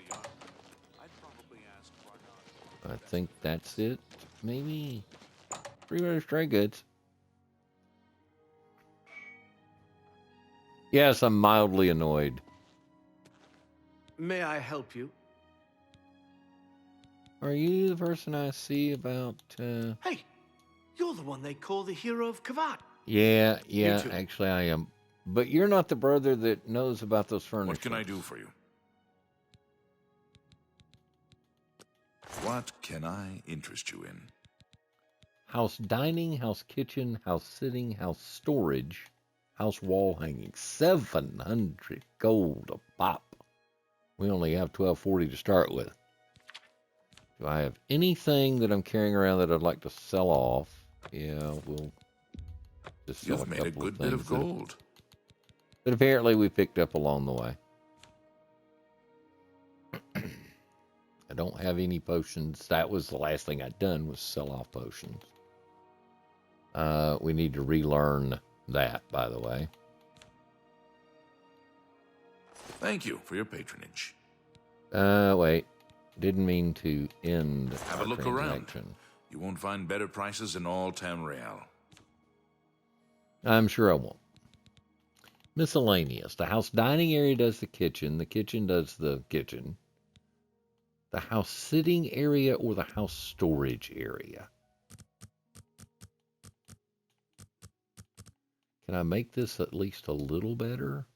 [SPEAKER 1] I think that's it. Maybe. Three Brothers Trade Goods. Yes, I'm mildly annoyed.
[SPEAKER 8] May I help you?
[SPEAKER 1] Are you the person I see about...
[SPEAKER 8] Hey, you're the one they call the hero of Kavat.
[SPEAKER 1] Yeah,
[SPEAKER 8] You too.
[SPEAKER 1] actually I am. But you're not the brother that knows about those furnishings.
[SPEAKER 9] What can I do for you? What can I interest you in?
[SPEAKER 1] House dining, house kitchen, house sitting, house storage, house wall hanging. 700 gold a pop. We only have 1240 to start with. Do I have anything that I'm carrying around that I'd like to sell off? Yeah, we'll just sell
[SPEAKER 9] You've made a
[SPEAKER 1] couple
[SPEAKER 9] good bit of
[SPEAKER 1] things
[SPEAKER 9] gold.
[SPEAKER 1] that apparently we picked up along the way. I don't have any potions. That was the last thing I'd done, was sell off potions. We need to relearn that, by the way.
[SPEAKER 9] Thank you for your patronage.
[SPEAKER 1] Wait. Didn't mean to end
[SPEAKER 9] Have
[SPEAKER 1] our
[SPEAKER 9] a look around.
[SPEAKER 1] transaction.
[SPEAKER 9] You won't find better prices in all Tamriel.
[SPEAKER 1] I'm sure I won't. Miscellaneous. The house dining area does the kitchen. The kitchen does the kitchen. The house sitting area or the house storage area. Can I make this at least a little better?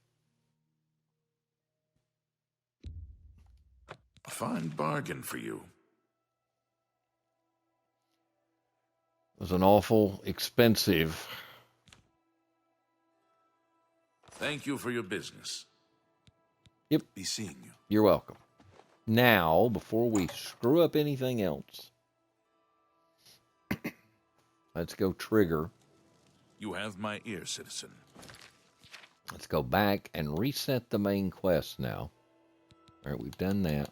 [SPEAKER 9] A fine bargain for you.
[SPEAKER 1] It was an awful expensive.
[SPEAKER 9] Thank you for your business.
[SPEAKER 1] Yep.
[SPEAKER 9] Be seeing you.
[SPEAKER 1] You're welcome. Now, before we screw up anything else, let's go trigger.
[SPEAKER 9] You have my ear, citizen.
[SPEAKER 1] Let's go back and reset the main quest now. All right, we've done that.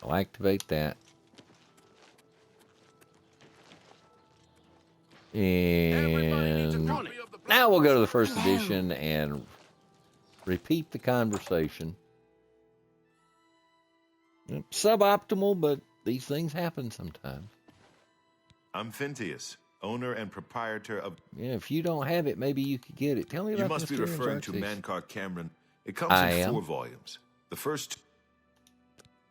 [SPEAKER 1] I'll activate that. And now we'll go to the first edition and repeat the conversation. Suboptimal, but these things happen sometimes.
[SPEAKER 6] I'm Phintius, owner and proprietor of...
[SPEAKER 1] Yeah, if you don't have it, maybe you could get it. Tell me about
[SPEAKER 6] You must be
[SPEAKER 1] Mysterious
[SPEAKER 6] referring to
[SPEAKER 1] Arctics.
[SPEAKER 6] Mankar Cameron. It comes in 4 volumes. The first...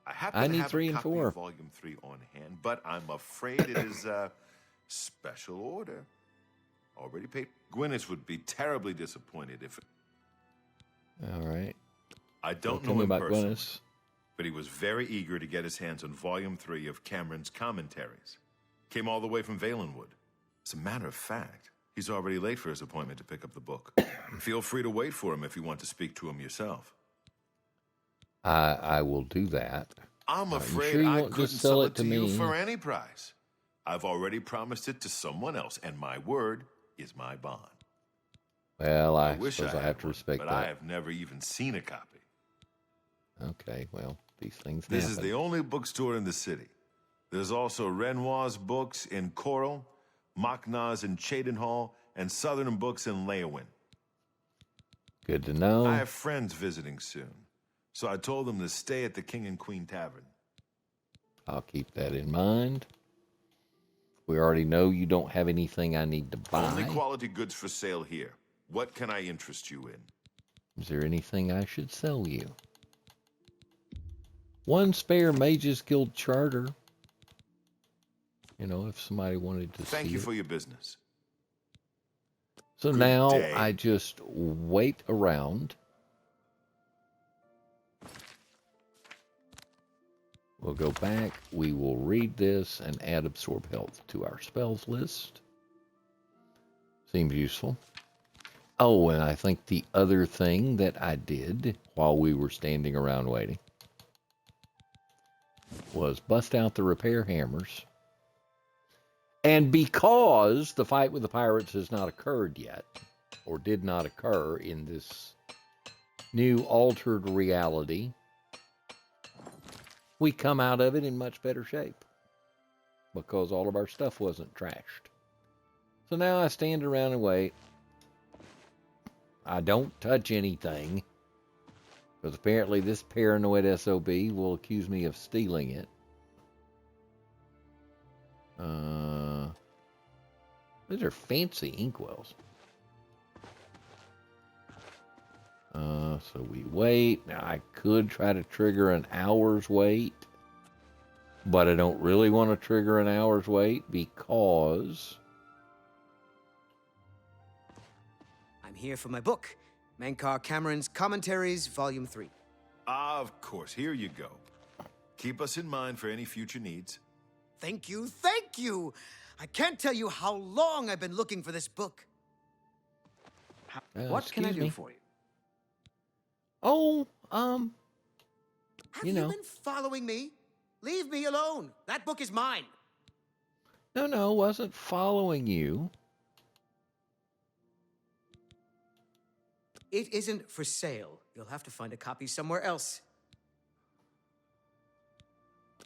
[SPEAKER 6] I happen to have
[SPEAKER 1] 3
[SPEAKER 6] a
[SPEAKER 1] and
[SPEAKER 6] copy
[SPEAKER 1] 4.
[SPEAKER 6] of Volume 3 on hand, but I'm afraid it is a special order. Already paid. Gwyneth would be terribly disappointed if...
[SPEAKER 1] All right.
[SPEAKER 6] I don't
[SPEAKER 1] Tell
[SPEAKER 6] know
[SPEAKER 1] me
[SPEAKER 6] him
[SPEAKER 1] about
[SPEAKER 6] personally,
[SPEAKER 1] Gwyneth.
[SPEAKER 6] but he was very eager to get his hands on Volume 3 of Cameron's commentaries. Came all the way from Valenwood. As a matter of fact, he's already late for his appointment to pick up the book. Feel free to wait for him if you want to speak to him yourself.
[SPEAKER 1] I will do that.
[SPEAKER 6] I'm
[SPEAKER 1] You
[SPEAKER 6] afraid
[SPEAKER 1] sure you
[SPEAKER 6] I
[SPEAKER 1] won't
[SPEAKER 6] couldn't
[SPEAKER 1] just
[SPEAKER 6] sell it to you
[SPEAKER 1] me?
[SPEAKER 6] for any price. I've already promised it to someone else, and my word is my bond.
[SPEAKER 1] Well, I
[SPEAKER 6] wish
[SPEAKER 1] suppose I
[SPEAKER 6] had
[SPEAKER 1] have to
[SPEAKER 6] one,
[SPEAKER 1] respect
[SPEAKER 6] but
[SPEAKER 1] that.
[SPEAKER 6] I have never even seen a copy.
[SPEAKER 1] Okay, well, these things
[SPEAKER 6] This
[SPEAKER 1] happen.
[SPEAKER 6] is the only bookstore in the city. There's also Renoir's books in Coral, Machna's in Cheydinhall, and Southern Books in Leowin.
[SPEAKER 1] Good to know.
[SPEAKER 6] I have friends visiting soon, so I told them to stay at the King and Queen Tavern.
[SPEAKER 1] I'll keep that in mind. We already know you don't have anything I need to buy.
[SPEAKER 6] Only quality goods for sale here. What can I interest you in?
[SPEAKER 1] Is there anything I should sell you? 1 spare Mages Guild charter. You know, if somebody wanted to
[SPEAKER 6] Thank
[SPEAKER 1] see
[SPEAKER 6] you
[SPEAKER 1] it.
[SPEAKER 6] for your business.
[SPEAKER 1] So
[SPEAKER 6] Good
[SPEAKER 1] now
[SPEAKER 6] day.
[SPEAKER 1] I just wait around. We'll go back. We will read this and add Absorb Health to our spells list. Seems useful. Oh, and I think the other thing that I did while we were standing around waiting was bust out the repair hammers. And because the fight with the pirates has not occurred yet, or did not occur in this new altered reality, we come out of it in much better shape because all of our stuff wasn't trashed. So now I stand around and wait. I don't touch anything because apparently this paranoid SOB will accuse me of stealing it. These are fancy inkwells. So we wait. Now I could try to trigger an hour's wait, but I don't really want to trigger an hour's wait because
[SPEAKER 11] I'm here for my book, Mankar Cameron's Commentaries, Volume 3.
[SPEAKER 6] Of course, here you go. Keep us in mind for any future needs.
[SPEAKER 11] Thank you, thank you! I can't tell you how long I've been looking for this book. What can I
[SPEAKER 1] excuse
[SPEAKER 11] do
[SPEAKER 1] me.
[SPEAKER 11] for you?
[SPEAKER 1] Oh,
[SPEAKER 11] Have
[SPEAKER 1] you
[SPEAKER 11] you
[SPEAKER 1] know.
[SPEAKER 11] been following me? Leave me alone. That book is mine.
[SPEAKER 1] No, wasn't following you.
[SPEAKER 11] It isn't for sale. You'll have to find a copy somewhere else.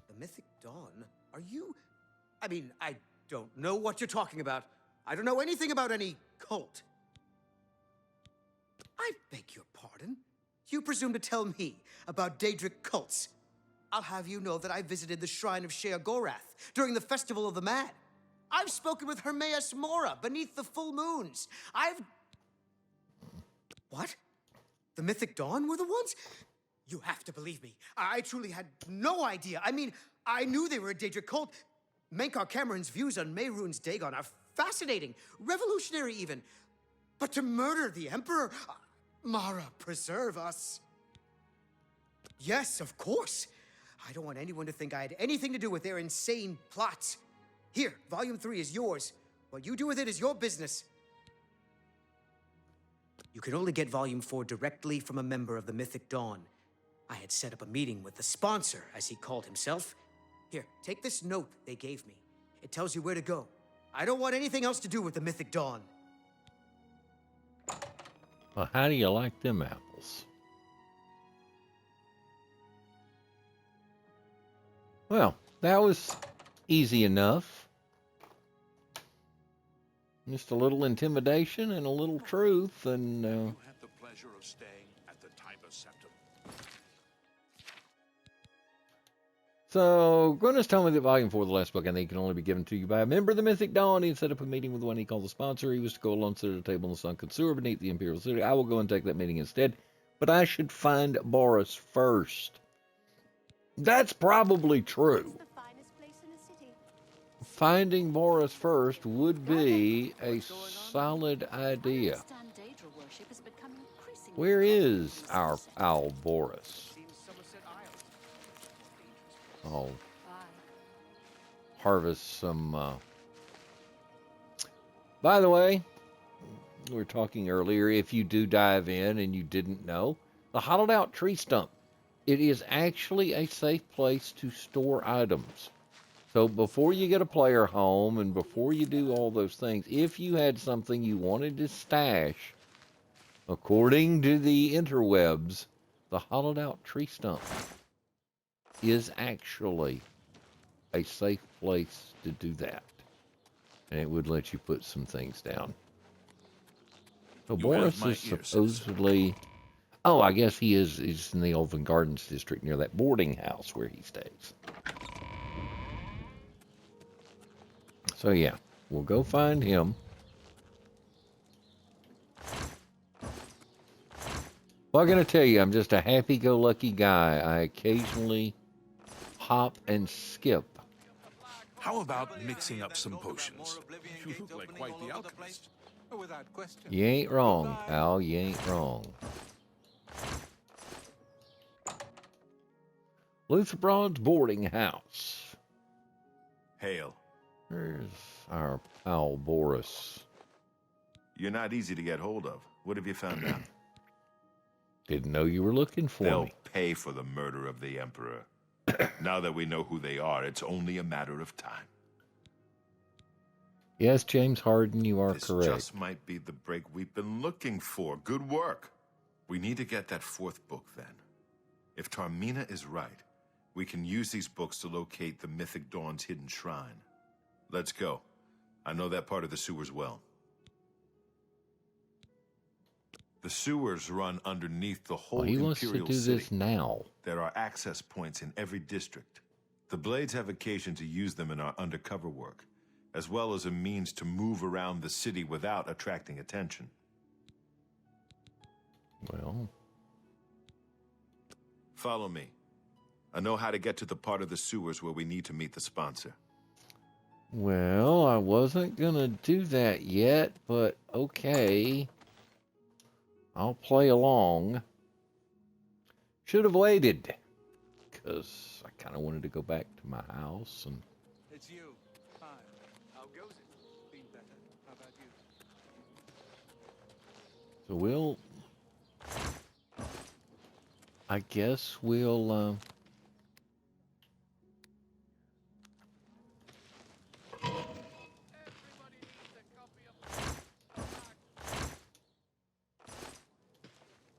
[SPEAKER 11] The Mythic Dawn? Are you... I mean, I don't know what you're talking about. I don't know anything about any cult. I beg your pardon? You presume to tell me about Daedric cults? I'll have you know that I visited the shrine of Sheogorath during the Festival of the Mad. I've spoken with Hermaeus Mora beneath the full moons. What? The Mythic Dawn were the ones? You have to believe me. I truly had no idea. I mean, I knew they were a Daedric cult. Mankar Cameron's views on Mehrunes Dagon are fascinating, revolutionary even. But to murder the Emperor? Mara, preserve us. Yes, of course. I don't want anyone to think I had anything to do with their insane plots. Here, Volume 3 is yours. What you do with it is your business. You can only get Volume 4 directly from a member of the Mythic Dawn. I had set up a meeting with the sponsor, as he called himself. Here, take this note they gave me. It tells you where to go. I don't want anything else to do with the Mythic Dawn.
[SPEAKER 1] Well, how do you like them apples? Well, that was easy enough. Just a little intimidation and a little truth, and
[SPEAKER 9] You had the pleasure of staying at the Tiber Septum.
[SPEAKER 1] so Gwyneth told me that Volume 4 of the last book, I think, can only be given to you by a member of the Mythic Dawn. He had set up a meeting with the one he called the sponsor. He was to go alone, sit at a table in the sunken sewer beneath the Imperial City. I will go and take that meeting instead, but I should find Boris first. That's probably true. Finding Boris first would be a solid idea. Where is our pal Boris? I'll harvest some. By the way, we were talking earlier, if you do dive in and you didn't know, the hollowed out tree stump, it is actually a safe place to store items. So before you get a player home and before you do all those things, if you had something you wanted to stash, according to the interwebs, the hollowed out tree stump is actually a safe place to do that. And it would let you put some things down. So Boris is supposedly... Oh, I guess he's in the Elven Gardens district near that boarding house where he stays. So yeah, we'll go find him. Well, I'm going to tell you, I'm just a happy-go-lucky guy. I occasionally hop and skip.
[SPEAKER 9] How about mixing up some potions? You look like quite the alchemist.
[SPEAKER 4] Without question.
[SPEAKER 1] You ain't wrong, pal. You ain't wrong. Luther Broad's boarding house.
[SPEAKER 6] Hail.
[SPEAKER 1] There's our pal Boris.
[SPEAKER 6] You're not easy to get hold of. What have you found out?
[SPEAKER 1] Didn't know you were looking for
[SPEAKER 6] They'll
[SPEAKER 1] me.
[SPEAKER 6] pay for the murder of the Emperor. Now that we know who they are, it's only a matter of time.
[SPEAKER 1] Yes, James Harden, you are
[SPEAKER 6] This
[SPEAKER 1] correct.
[SPEAKER 6] just might be the break we've been looking for. Good work. We need to get that fourth book then. If Tarmina is right, we can use these books to locate the Mythic Dawn's hidden shrine. Let's go. I know that part of the sewers well. The sewers run underneath the whole
[SPEAKER 1] He wants to
[SPEAKER 6] Imperial
[SPEAKER 1] do
[SPEAKER 6] City.
[SPEAKER 1] this now.
[SPEAKER 6] There are access points in every district. The Blades have occasion to use them in our undercover work, as well as a means to move around the city without attracting attention.
[SPEAKER 1] Well,
[SPEAKER 6] follow me. I know how to get to the part of the sewers where we need to meet the sponsor.
[SPEAKER 1] Well, I wasn't going to do that yet, but okay. I'll play along. Should have waited, because I kind of wanted to go back to my house. And
[SPEAKER 4] It's you. Hi. How goes it? Been better. How about you?
[SPEAKER 1] so we'll... I guess we'll...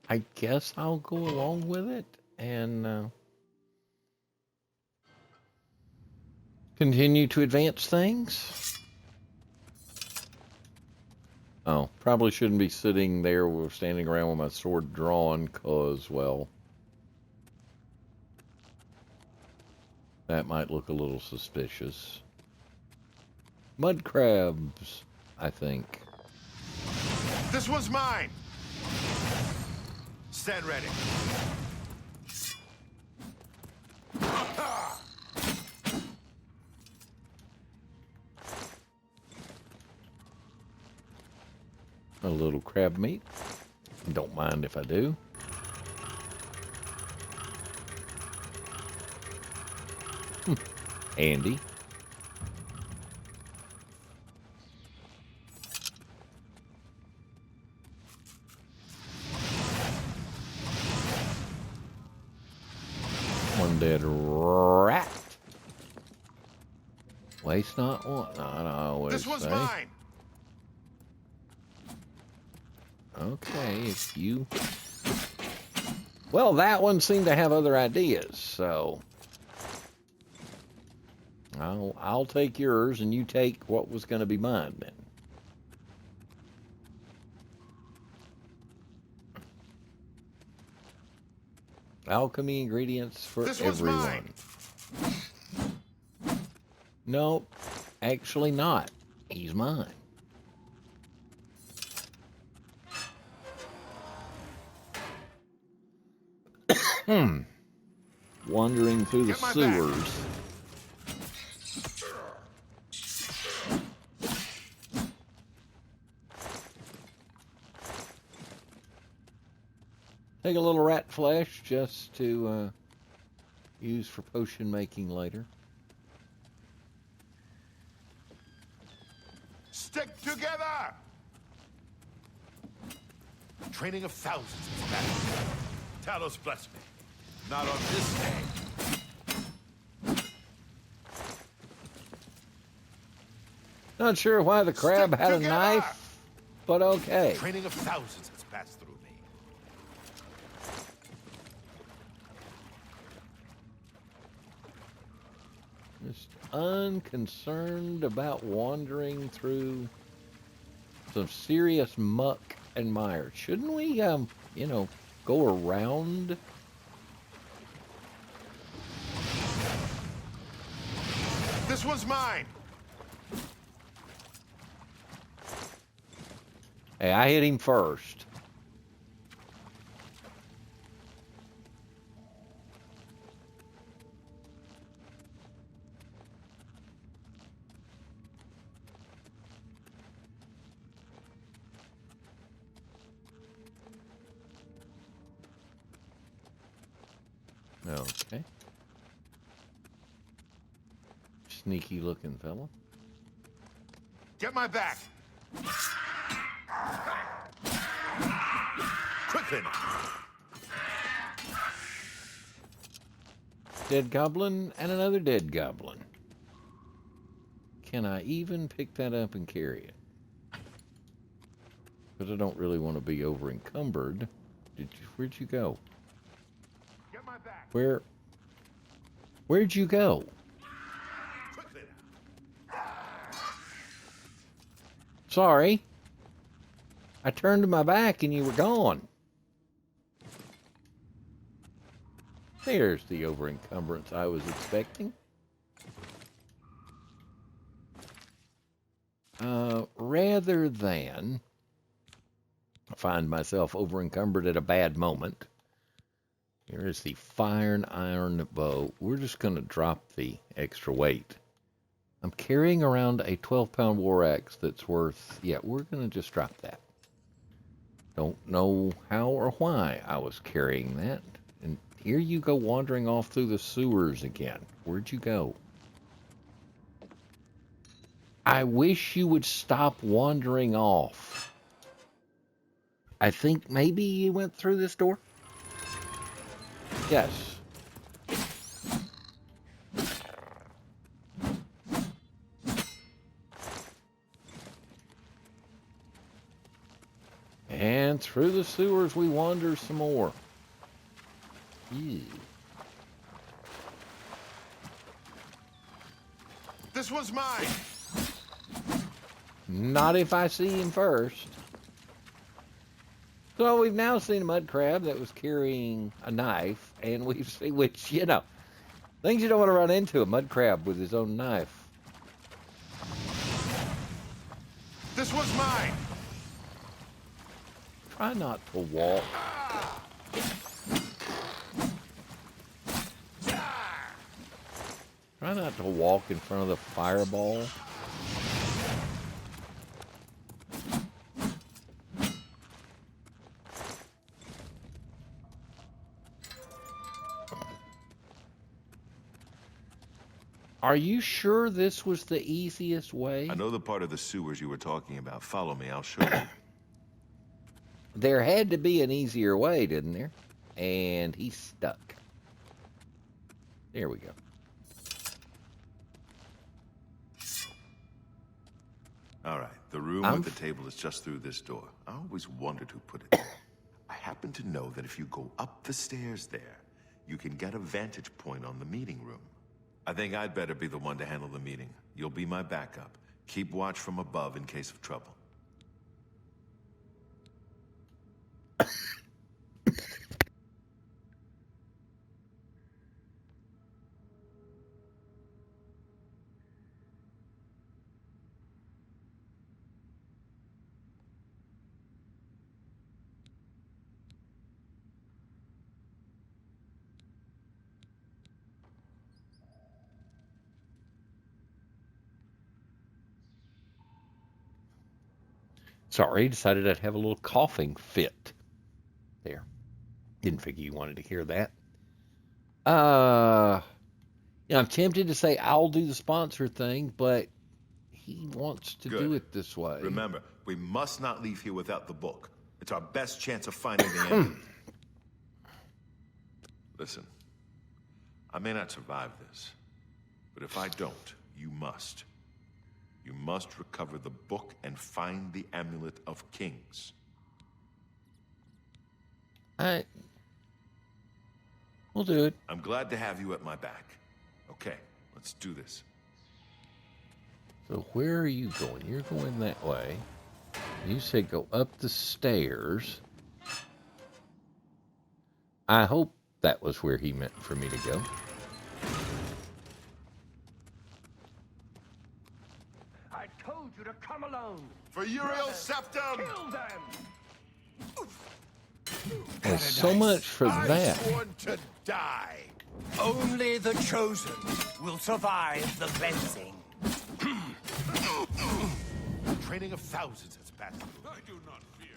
[SPEAKER 1] I guess I'll go along with it and continue to advance things. Oh, probably shouldn't be sitting there or standing around with my sword drawn, because, well, that might look a little suspicious. Mud crabs, I think.
[SPEAKER 6] This one's mine! Stand ready.
[SPEAKER 1] A little crab meat. Don't mind if I do. Handy. One dead rat. Waste not want. Not always.
[SPEAKER 6] This one's
[SPEAKER 1] say.
[SPEAKER 6] mine.
[SPEAKER 1] Okay, if you... Well, that one seemed to have other ideas, so... I'll take yours, and you take what was going to be mine, then. Alchemy ingredients for
[SPEAKER 6] This one's
[SPEAKER 1] everyone.
[SPEAKER 6] mine.
[SPEAKER 1] No, actually not. He's mine. Wandering through the
[SPEAKER 6] Get my
[SPEAKER 1] sewers.
[SPEAKER 6] back.
[SPEAKER 1] Take a little rat flesh just to use for potion making later.
[SPEAKER 6] Stick together! Training of thousands is bad. Talos bless me. Not on this day.
[SPEAKER 1] Not sure why the crab
[SPEAKER 6] Stick
[SPEAKER 1] had a
[SPEAKER 6] together!
[SPEAKER 1] knife, but okay.
[SPEAKER 6] Training of thousands has passed through me.
[SPEAKER 1] Just unconcerned about wandering through some serious muck and mire. Shouldn't we, you know, go around?
[SPEAKER 6] This one's mine.
[SPEAKER 1] Hey, I hit him first. Okay. Sneaky looking fella.
[SPEAKER 6] Get my back. Quickly now.
[SPEAKER 1] Dead goblin and another dead goblin. Can I even pick that up and carry it? Because I don't really want to be over encumbered. Where'd you go?
[SPEAKER 6] Get my back.
[SPEAKER 1] Where'd you go?
[SPEAKER 6] Quickly now.
[SPEAKER 1] Sorry. I turned to my back and you were gone. There's the over encumbrance I was expecting. Rather than find myself over encumbered at a bad moment, here is the fire and iron bow. We're just going to drop the extra weight. I'm carrying around a 12-pound war axe that's worth... Yeah, we're going to just drop that. Don't know how or why I was carrying that. And here you go wandering off through the sewers again. Where'd you go? I wish you would stop wandering off. I think maybe you went through this door? Yes. And through the sewers we wander some more. Ew.
[SPEAKER 6] This one's mine.
[SPEAKER 1] Not if I see him first. So we've now seen a mud crab that was carrying a knife, and we've seen, which, you know, things you don't want to run into, a mud crab with his own knife.
[SPEAKER 6] This one's mine.
[SPEAKER 1] Try not to walk. Try not to walk in front of the fireball. Are you sure this was the easiest way?
[SPEAKER 6] I know the part of the sewers you were talking about. Follow me, I'll show you.
[SPEAKER 1] There had to be an easier way, didn't there? And he's stuck. There we go.
[SPEAKER 6] All right, the room with the table is just through this door. I always wondered who put it there. I happen to know that if you go up the stairs there, you can get a vantage point on the meeting room. I think I'd better be the one to handle the meeting. You'll be my backup. Keep watch from above in case of trouble.
[SPEAKER 1] Sorry, decided I'd have a little coughing fit. There. Didn't figure you wanted to hear that. I'm tempted to say I'll do the sponsor thing, but he wants to do it this way.
[SPEAKER 6] Remember, we must not leave here without the book. It's our best chance of finding the ending. Listen, I may not survive this, but if I don't, you must. You must recover the book and find the Amulet of Kings.
[SPEAKER 1] We'll do it.
[SPEAKER 6] I'm glad to have you at my back. Okay, let's do this.
[SPEAKER 1] So where are you going? You're going that way. You said go up the stairs. I hope that was where he meant for me to go.
[SPEAKER 12] I told you to come alone.
[SPEAKER 6] For Uriel Septum!
[SPEAKER 12] Kill them!
[SPEAKER 1] Well, so much for that.
[SPEAKER 12] Sworn to die. Only the chosen will survive the cleansing.
[SPEAKER 6] Training of thousands has passed through.
[SPEAKER 9] I do not fear.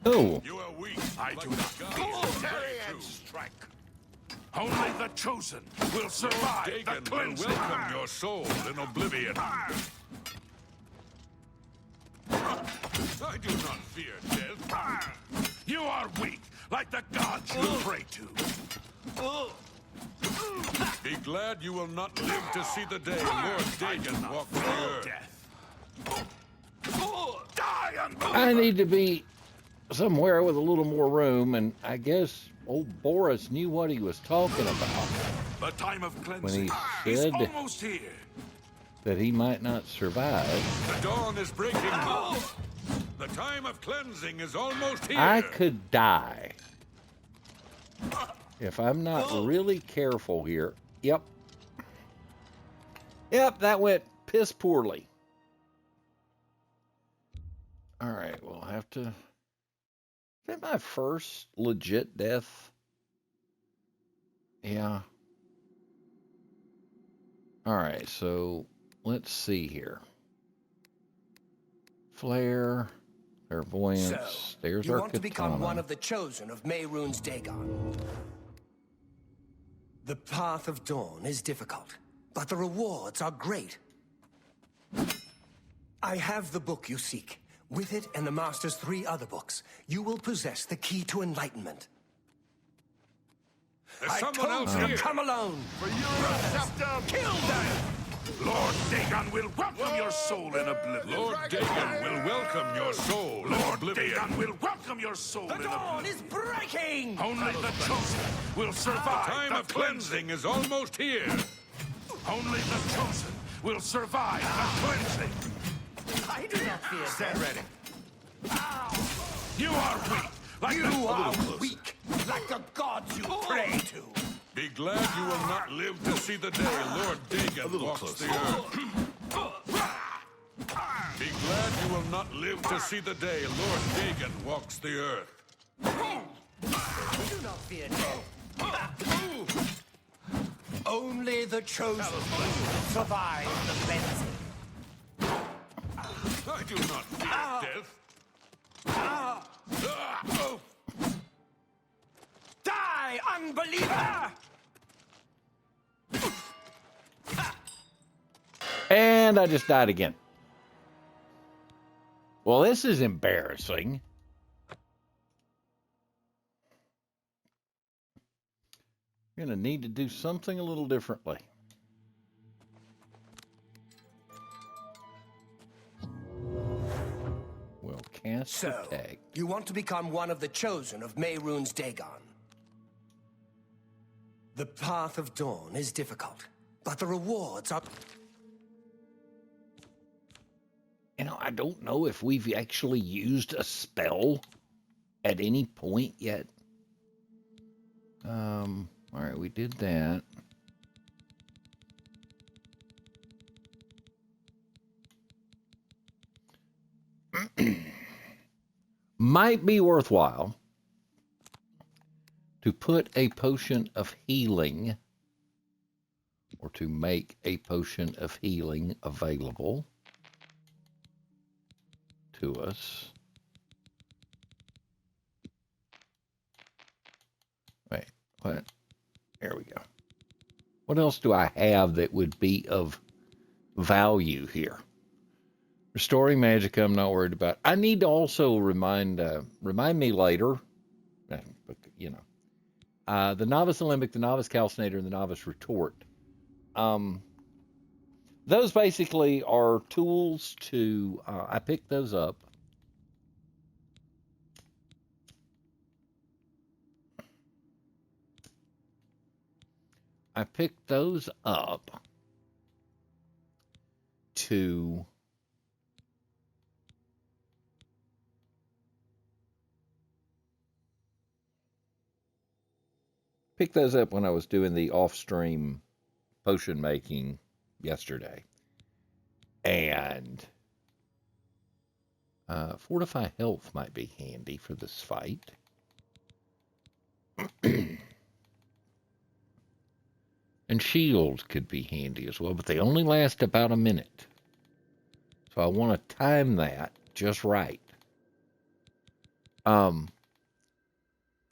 [SPEAKER 1] Oh.
[SPEAKER 9] You are weak.
[SPEAKER 12] I do not fear. Tarry and strike.
[SPEAKER 9] Only the chosen will survive the cleansing. Will welcome your soul in Oblivion. I do not fear death. You are weak, like the gods you pray to. Be glad you will not live to see the day Lord Dagon walks the earth.
[SPEAKER 12] Die, unbeliever!
[SPEAKER 1] I need to be somewhere with a little more room, and I guess old Boris knew what he was talking about
[SPEAKER 9] The time of
[SPEAKER 1] when
[SPEAKER 9] cleansing
[SPEAKER 1] he
[SPEAKER 9] is
[SPEAKER 1] said
[SPEAKER 9] almost here.
[SPEAKER 1] that he might not survive.
[SPEAKER 9] The dawn is breaking. The time of cleansing is almost here.
[SPEAKER 1] I could die if I'm not really careful here. Yep, that went piss poorly. All right, we'll have to... Is that my first legit death? Yeah. All right, so let's see here. Flare, clairvoyance, there's
[SPEAKER 13] you
[SPEAKER 1] our
[SPEAKER 13] want to become
[SPEAKER 1] katana.
[SPEAKER 13] one of the chosen of Mehrunes Dagon. The path of dawn is difficult, but the rewards are great. I have the book you seek. With it and the Master's 3 other books, you will possess the key to enlightenment.
[SPEAKER 9] There's
[SPEAKER 13] I
[SPEAKER 9] someone
[SPEAKER 13] told
[SPEAKER 9] else
[SPEAKER 13] you
[SPEAKER 9] here.
[SPEAKER 13] to come alone!
[SPEAKER 6] For Uriel Septum!
[SPEAKER 13] Kill them!
[SPEAKER 9] Lord Dagon will welcome your soul in Oblivion. Lord Dagon will welcome your soul. Lord Dagon will welcome your soul
[SPEAKER 13] The
[SPEAKER 9] in
[SPEAKER 13] dawn
[SPEAKER 9] Oblivion.
[SPEAKER 13] is breaking!
[SPEAKER 9] Only the chosen will survive. The time of cleansing is almost here. Only the chosen will survive the cleansing.
[SPEAKER 13] I do not fear
[SPEAKER 6] Stand ready.
[SPEAKER 9] You are weak, like
[SPEAKER 13] You are weak, like the gods you pray to.
[SPEAKER 9] Be glad you will not live to see the day Lord Dagon walks the earth. Be glad you will not live to see the day Lord Dagon walks the earth.
[SPEAKER 13] Do not fear death. Only the chosen will survive the cleansing.
[SPEAKER 9] I do not fear death.
[SPEAKER 13] Die, unbeliever!
[SPEAKER 1] And I just died again. Well, this is embarrassing. You're going to need to do something a little differently. We'll cast the tag.
[SPEAKER 12] You want to become one of the chosen of Mehrunes Dagon. The path of dawn is difficult, but the rewards are...
[SPEAKER 1] You know, I don't know if we've actually used a spell at any point yet. All right, we did that. Might be worthwhile to put a potion of healing or to make a potion of healing available to us. Wait, what? There we go. What else do I have that would be of value here? Restoring magic, I'm not worried about. I need to also remind me later, you know, the Novice Alembic, the Novice Calcinator, and the Novice Retort. Those basically are tools to, I picked those up. I picked those up to when I was doing the off-stream potion making yesterday. And Fortify Health might be handy for this fight. And Shield could be handy as well, but they only last about a minute. So I want to time that just right. At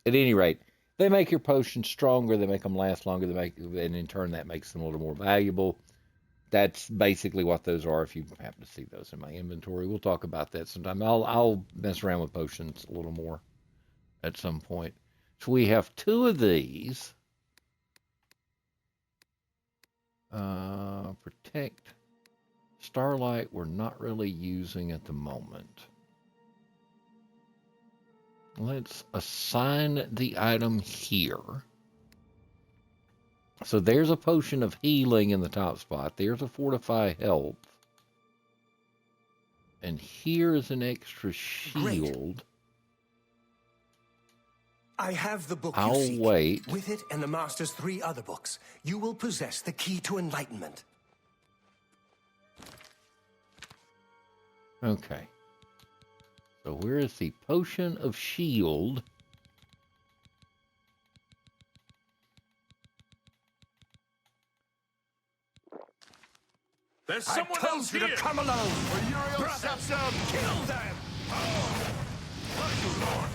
[SPEAKER 1] any rate, they make your potions stronger, they make them last longer, and in turn that makes them a little more valuable. That's basically what those are if you happen to see those in my inventory. We'll talk about that sometime. I'll mess around with potions a little more at some point. So we have 2 of these. Protect. Starlight we're not really using at the moment. Let's assign the item here. So there's a potion of healing in the top spot. There's a Fortify Health. And here's an extra shield.
[SPEAKER 12] Great. I have the book
[SPEAKER 1] I'll
[SPEAKER 12] you seek.
[SPEAKER 1] wait.
[SPEAKER 12] With it and the Master's 3 other books, you will possess the key to enlightenment.
[SPEAKER 1] Okay. So where is the potion of shield?
[SPEAKER 9] There's
[SPEAKER 12] I
[SPEAKER 9] someone
[SPEAKER 12] told
[SPEAKER 9] else
[SPEAKER 12] you
[SPEAKER 9] here.
[SPEAKER 12] to come alone.
[SPEAKER 9] Uriel kill them. Lord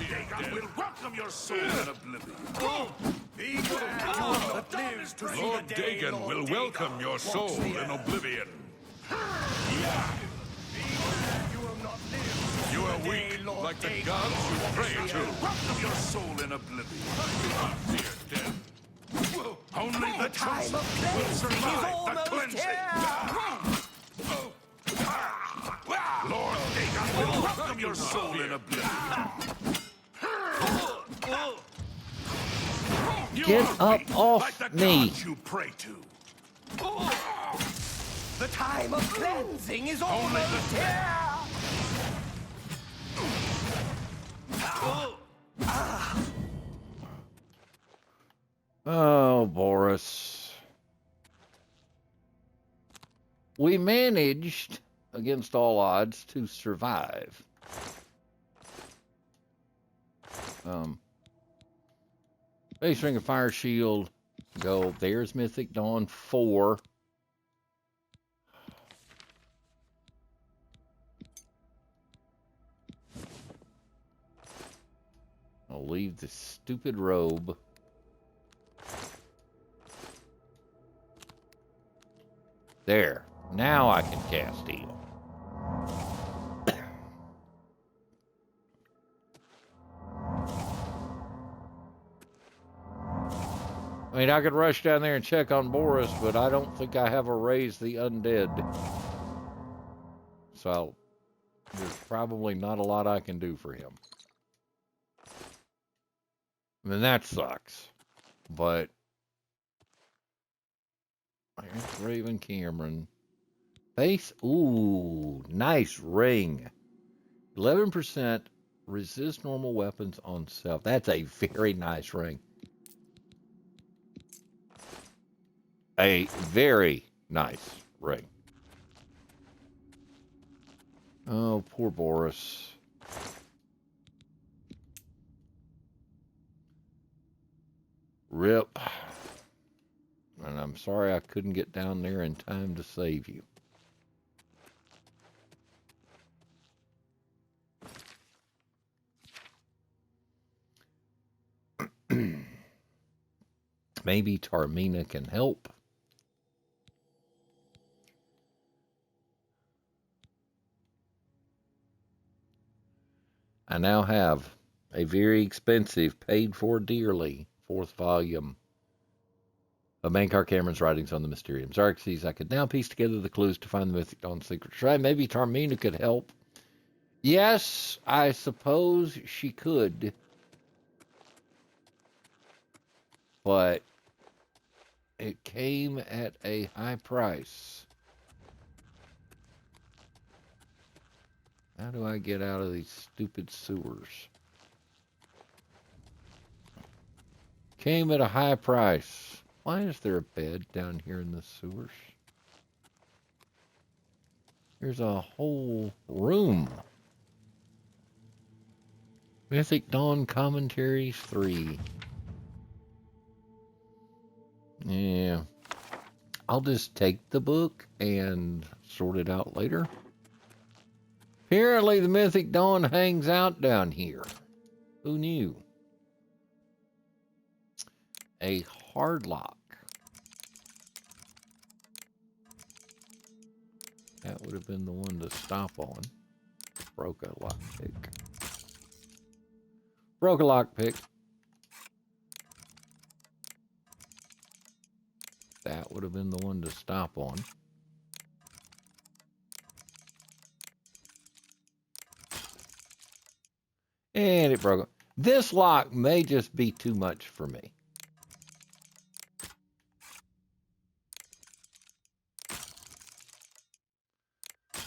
[SPEAKER 9] Dagon will welcome your soul in oblivion. Lord Dagon will welcome your soul in oblivion. You are weak, like the gods you pray to. Welcome your soul in oblivion. Dear death. Only the chosen will survive the cleansing. Lord Dagon will welcome your soul in oblivion.
[SPEAKER 1] Get up off
[SPEAKER 9] like the
[SPEAKER 1] me.
[SPEAKER 9] gods you pray to.
[SPEAKER 12] The time of cleansing is almost here.
[SPEAKER 1] Oh, Boris. We managed, against all odds, to survive. Base Ring of Fire Shield. Go. There's Mythic Dawn 4. I'll leave this stupid robe. There. Now I can cast heal. I mean, I could rush down there and check on Boris, but I don't think I have a Raise the Undead. So, there's probably not a lot I can do for him. I mean, that sucks. But, there's Raven Cameron. Face, ooh, nice ring. 11% resist normal weapons on self. That's a very nice ring. A very nice ring. Oh, poor Boris. Rip. And I'm sorry I couldn't get down there in time to save you. Maybe Tarmina can help. I now have a very expensive, paid for dearly, 4th volume of Mankar Cameron's writings on the Mysterium Xerxes. I could now piece together the clues to find the Mythic Dawn secret shrine. Maybe Tarmina could help. Yes, I suppose she could. But it came at a high price. How do I get out of these stupid sewers? Came at a high price. Why is there a bed down here in the sewers? There's a whole room. Mythic Dawn Commentaries 3. Yeah. I'll just take the book and sort it out later. Apparently the Mythic Dawn hangs out down here. Who knew? A hard lock. That would have been the one to stop on. Broke a lockpick. Broke a lockpick. That would have been the one to stop on. And it broke. This lock may just be too much for me.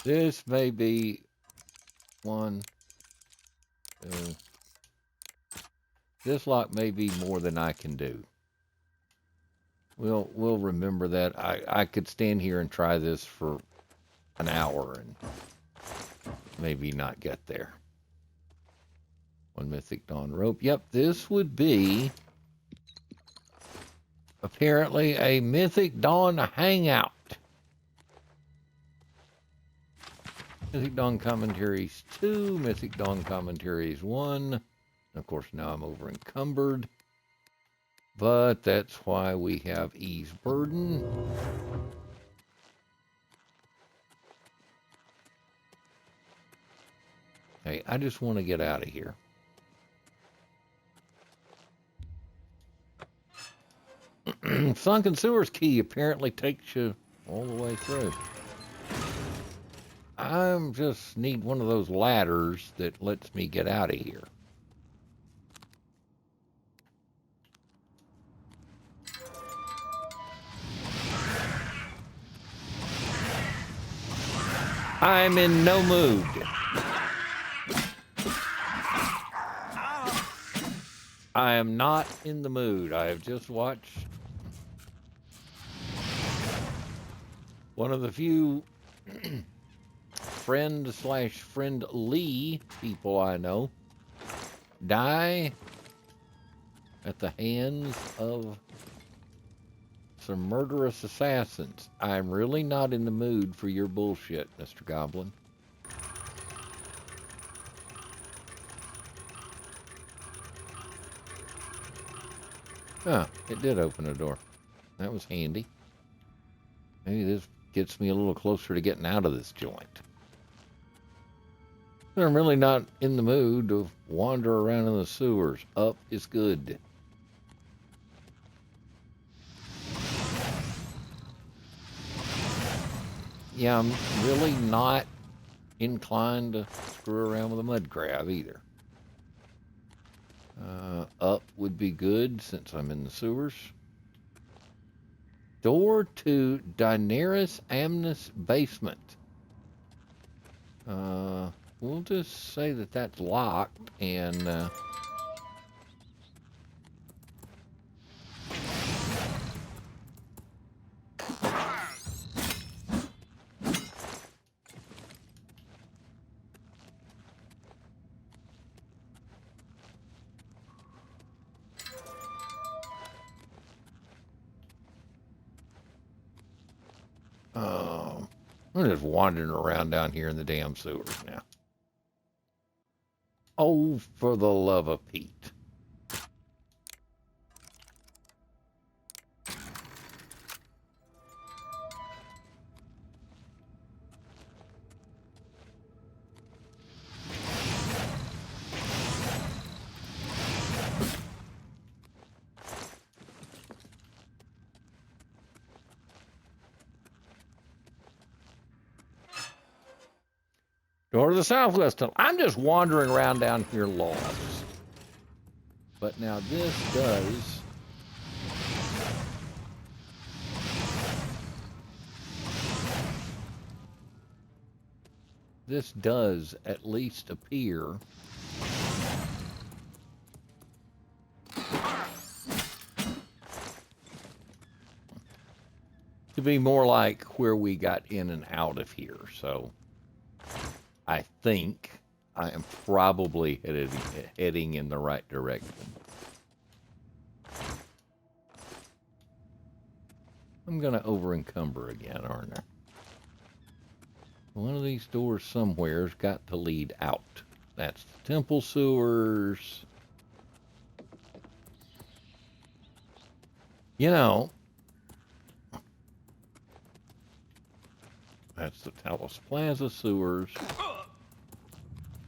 [SPEAKER 1] This may be 1, 2. This lock may be more than I can do. We'll remember that. I could stand here and try this for an hour and maybe not get there. 1 Mythic Dawn rope. Yep, this would be apparently a Mythic Dawn hangout. Mythic Dawn Commentaries 2, Mythic Dawn Commentaries 1. Of course, now I'm over encumbered. But that's why we have Ease Burden. Hey, I just want to get out of here. Sunken Sewers key apparently takes you all the way through. I just need one of those ladders that lets me get out of here. I'm in no mood. I am not in the mood. I have just watched one of the few friend/friendly people I know die at the hands of some murderous assassins. I'm really not in the mood for your bullshit, Mr. Goblin. Huh, it did open a door. That was handy. Maybe this gets me a little closer to getting out of this joint. I'm really not in the mood to wander around in the sewers. Up is good. Yeah, I'm really not inclined to screw around with a mud crab either. Up would be good since I'm in the sewers. Door to Daenerys Amnis basement. We'll just say that that's locked and I'm just wandering around down here in the damn sewers now. Oh, for the love of Pete. Door to the southwest tunnel. I'm just wandering around down here lost. But now this does... This does at least appear to be more like where we got in and out of here. So I think I am probably heading in the right direction. I'm going to over-encumber again, aren't I? One of these doors somewhere's got to lead out. That's the temple sewers. You know, that's the Talos Plaza sewers.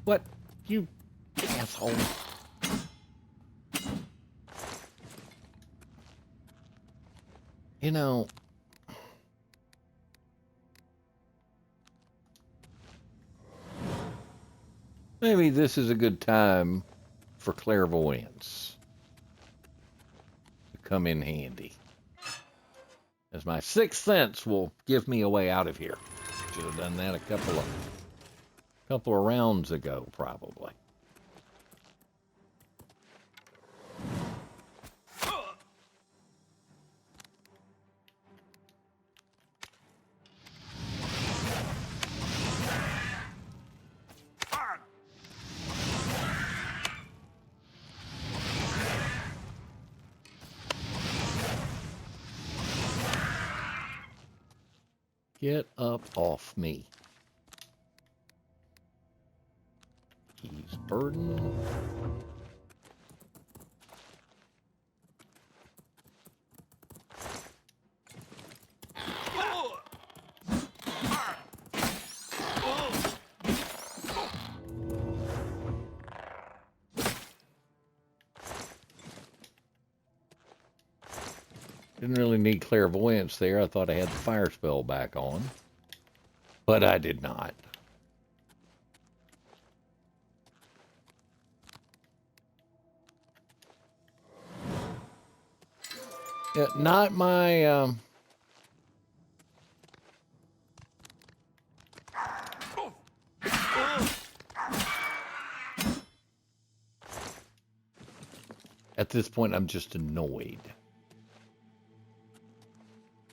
[SPEAKER 1] What? You asshole. You know, maybe this is a good time for clairvoyance to come in handy, as my sixth sense will give me a way out of here. Should have done that a couple of rounds ago, probably. Get up off me. He's burdened. Didn't really need clairvoyance there. I thought I had the fire spell back on, but I did not. Yeah, not my... At this point, I'm just annoyed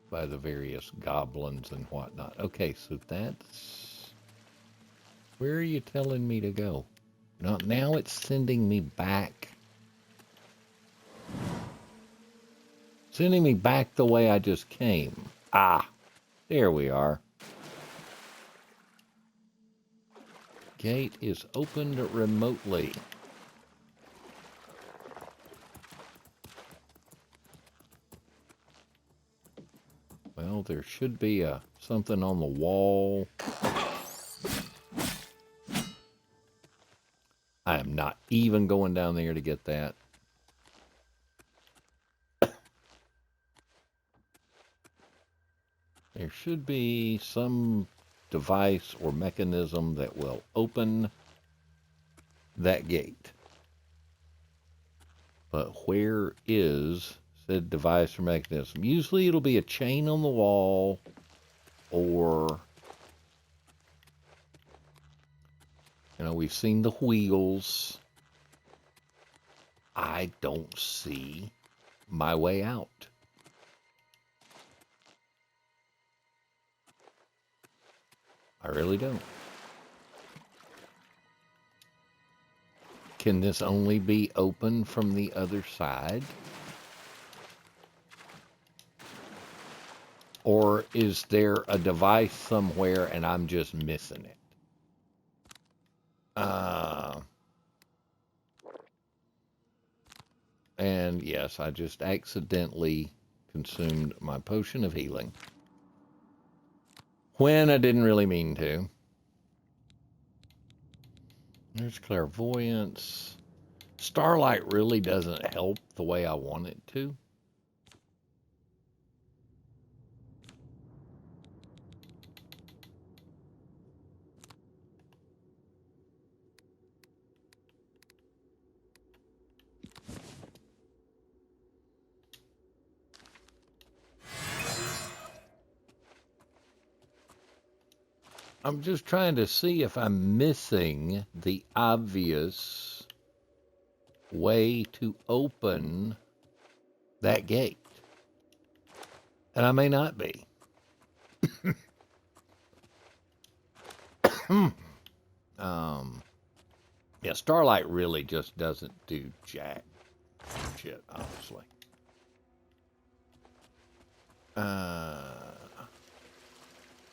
[SPEAKER 1] by the various goblins and whatnot. Okay, so that's... Where are you telling me to go? Now it's sending me back. Sending me back the way I just came. Ah, there we are. Gate is opened remotely. Well, there should be something on the wall. I am not even going down there to get that. There should be some device or mechanism that will open that gate. But where is said device or mechanism? Usually it'll be a chain on the wall or, you know, we've seen the wheels. I don't see my way out. I really don't. Can this only be open from the other side? Or is there a device somewhere and I'm just missing it? And yes, I just accidentally consumed my potion of healing. When I didn't really mean to. There's clairvoyance. Starlight really doesn't help the way I want it to. I'm just trying to see if I'm missing the obvious way to open that gate. And I may not be. Yeah, Starlight really just doesn't do jack shit, honestly.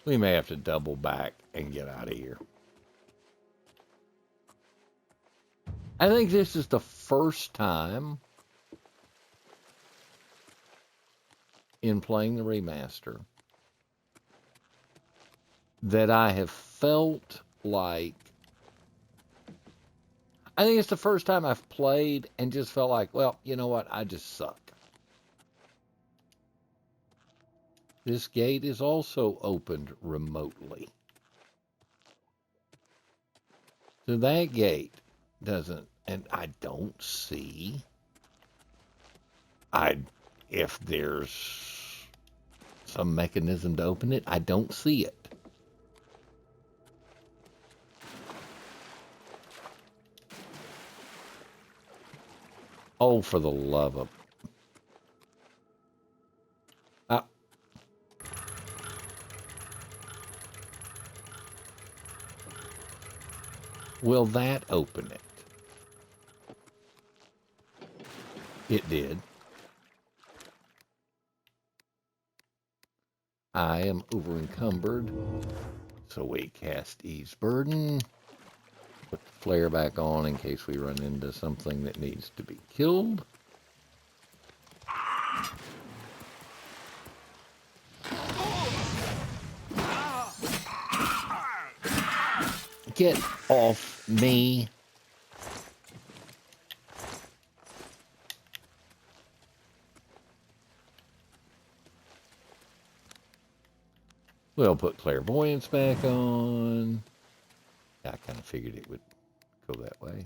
[SPEAKER 1] We may have to double back and get out of here. I think this is the first time in playing the remaster that I have felt like, I think it's the first time I've played and just felt like, well, you know what, I just suck. This gate is also opened remotely. So that gate doesn't, and I don't see, if there's some mechanism to open it, I don't see it. Oh, for the love of... Will that open it? It did. I am over encumbered, so we cast Ease Burden. Put the flare back on in case we run into something that needs to be killed. Get off me. We'll put clairvoyance back on. I kind of figured it would go that way.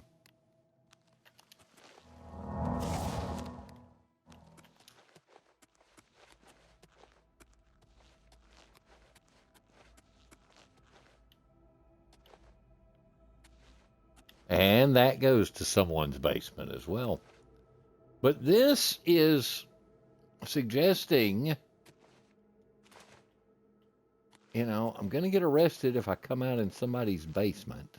[SPEAKER 1] And that goes to someone's basement as well. But this is suggesting, you know, I'm going to get arrested if I come out in somebody's basement.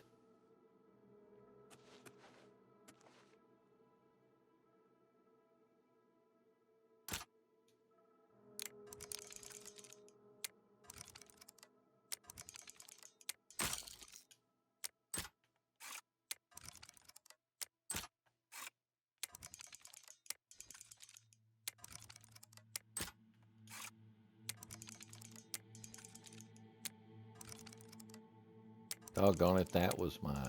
[SPEAKER 1] Doggone it, that was my...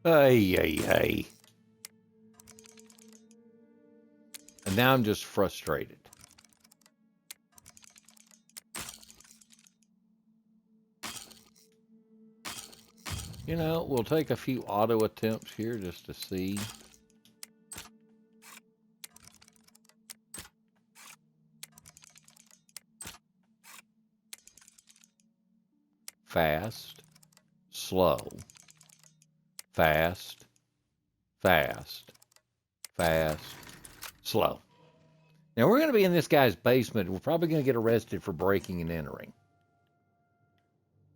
[SPEAKER 1] Hey. And now I'm just frustrated. You know, we'll take a few auto attempts here just to see. Fast, slow, fast, slow. Now we're going to be in this guy's basement. We're probably going to get arrested for breaking and entering.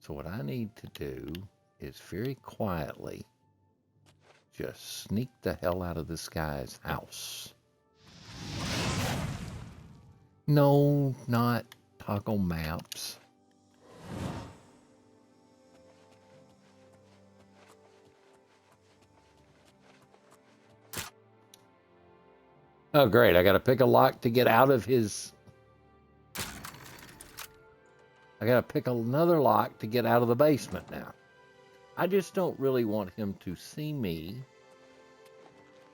[SPEAKER 1] So what I need to do is very quietly just sneak the hell out of this guy's house. No, not toggle maps. Oh, great. I got to pick a lock to get out of his... I got to pick another lock to get out of the basement now. I just don't really want him to see me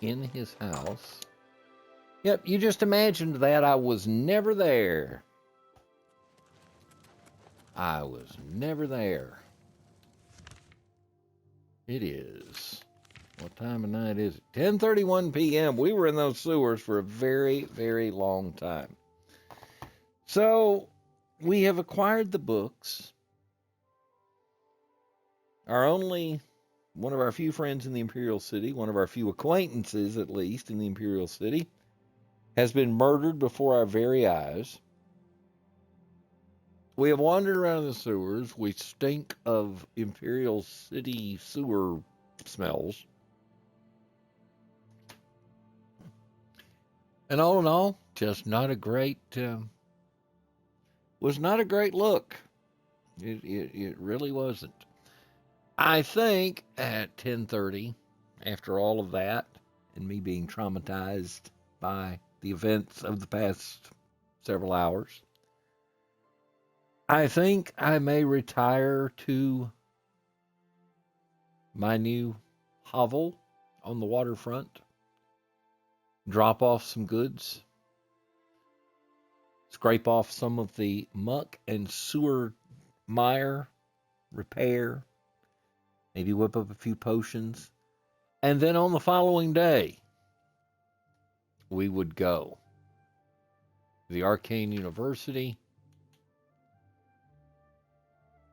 [SPEAKER 1] in his house. Yep, you just imagined that. I was never there. I was never there. It is... What time of night is it? 10:31 p.m. We were in those sewers for a very, very long time. So, we have acquired the books. One of our few friends in the Imperial City, one of our few acquaintances, at least, in the Imperial City, has been murdered before our very eyes. We have wandered around the sewers. We stink of Imperial City sewer smells. And all in all, just not a great, was not a great look. It really wasn't. I think at 10:30, after all of that, and me being traumatized by the events of the past several hours, I think I may retire to my new hovel on the waterfront. Drop off some goods, scrape off some of the muck and sewer mire, repair, maybe whip up a few potions, and then on the following day, we would go to the Arcane University,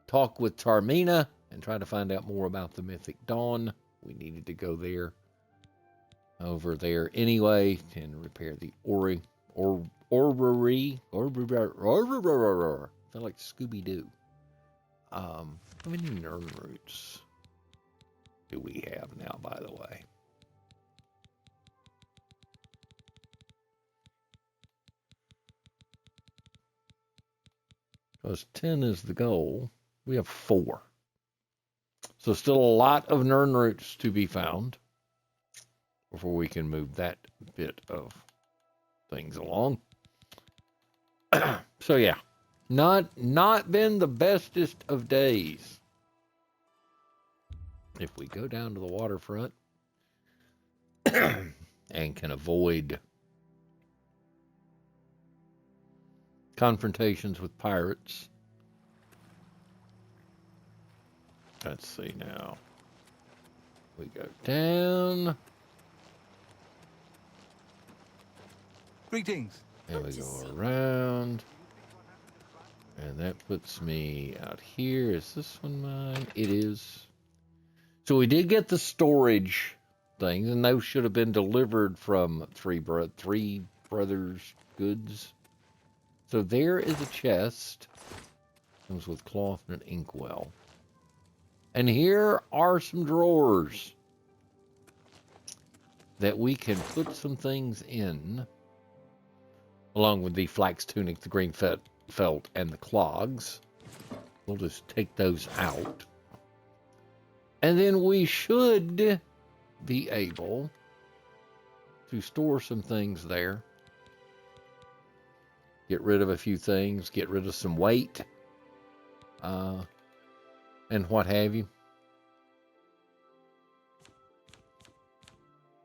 [SPEAKER 1] talk with Tarmina, and try to find out more about the Mythic Dawn. We needed to go there. Over there anyway, and repair the orrery. I feel like Scooby-Doo. How many Nern roots do we have now, by the way? Because 10 is the goal. We have 4. So still a lot of Nern roots to be found before we can move that bit of things along. So yeah, not been the bestest of days. If we go down to the waterfront and can avoid confrontations with pirates. Let's see now. We go down.
[SPEAKER 4] Greetings.
[SPEAKER 1] And we go around. And that puts me out here. Is this one mine? It is. So we did get the storage things, and those should have been delivered from Three Brothers Goods. So there is a chest. Comes with cloth and an inkwell. And here are some drawers that we can put some things in. Along with the flax tunic, the green felt, and the clogs. We'll just take those out. And then we should be able to store some things there. get rid of a few things, get rid of some weight, and what have you.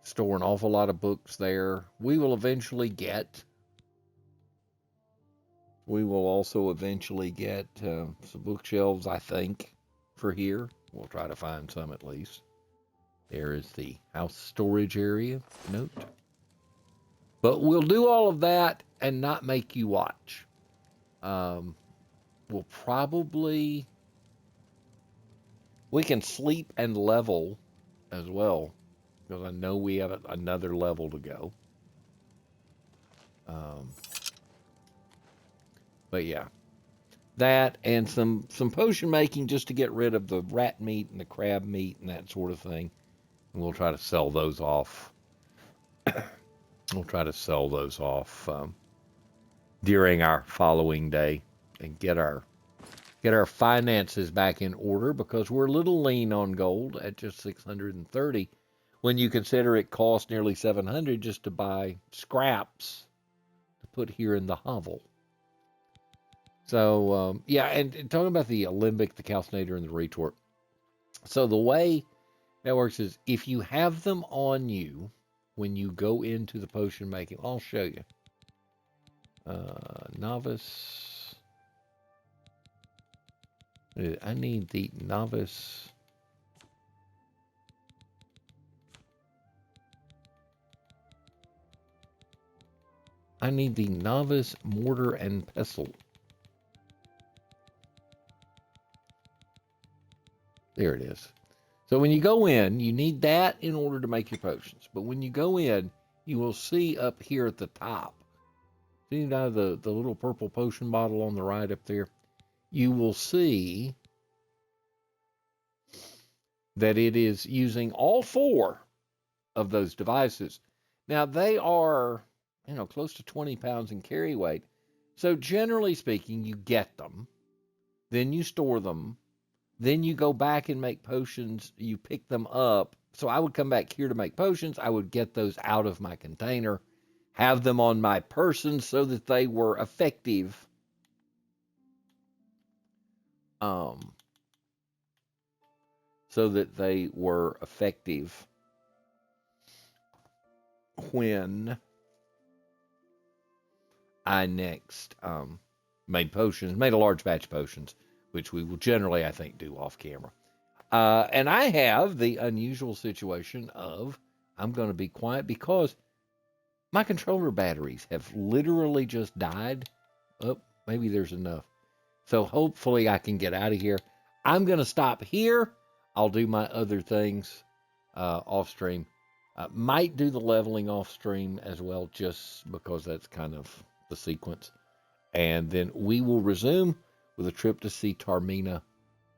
[SPEAKER 1] Store an awful lot of books there. We will also eventually get some bookshelves, I think, for here. We'll try to find some at least. There is the house storage area note. But we'll do all of that and not make you watch. We'll probably... We can sleep and level as well, because I know we have another level to go. But yeah, that and some potion making just to get rid of the rat meat and the crab meat and that sort of thing. And we'll try to sell those off. We'll try to sell those off during our following day and get our finances back in order, because we're a little lean on gold at just 630 when you consider it costs nearly 700 just to buy scraps to put here in the hovel. So, yeah, and talking about the alembic, the calcinator, and the retort. So the way that works is if you have them on you when you go into the potion making, I'll show you. Novice. I need the novice. I need the novice mortar and pestle. There it is. So when you go in, you need that in order to make your potions. But when you go in, you will see up here at the top, see now the little purple potion bottle on the right up there? You will see that it is using all 4 of those devices. Now they are, close to 20 pounds in carry weight. So generally speaking, you get them, then you store them, then you go back and make potions, you pick them up. So I would come back here to make potions. I would get those out of my container, have them on my person so that they were effective. When I next made a large batch of potions, which we will generally, I think, do off camera. And I have the unusual situation of I'm going to be quiet because my controller batteries have literally just died. Oh, maybe there's enough. So hopefully I can get out of here. I'm going to stop here. I'll do my other things off stream. Might do the leveling off stream as well, just because that's kind of the sequence. And then we will resume with a trip to see Tarmina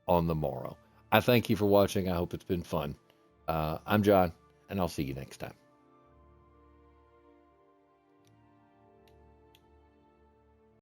[SPEAKER 1] on the morrow. I thank you for watching. I hope it's been fun. I'm John, and I'll see you next time.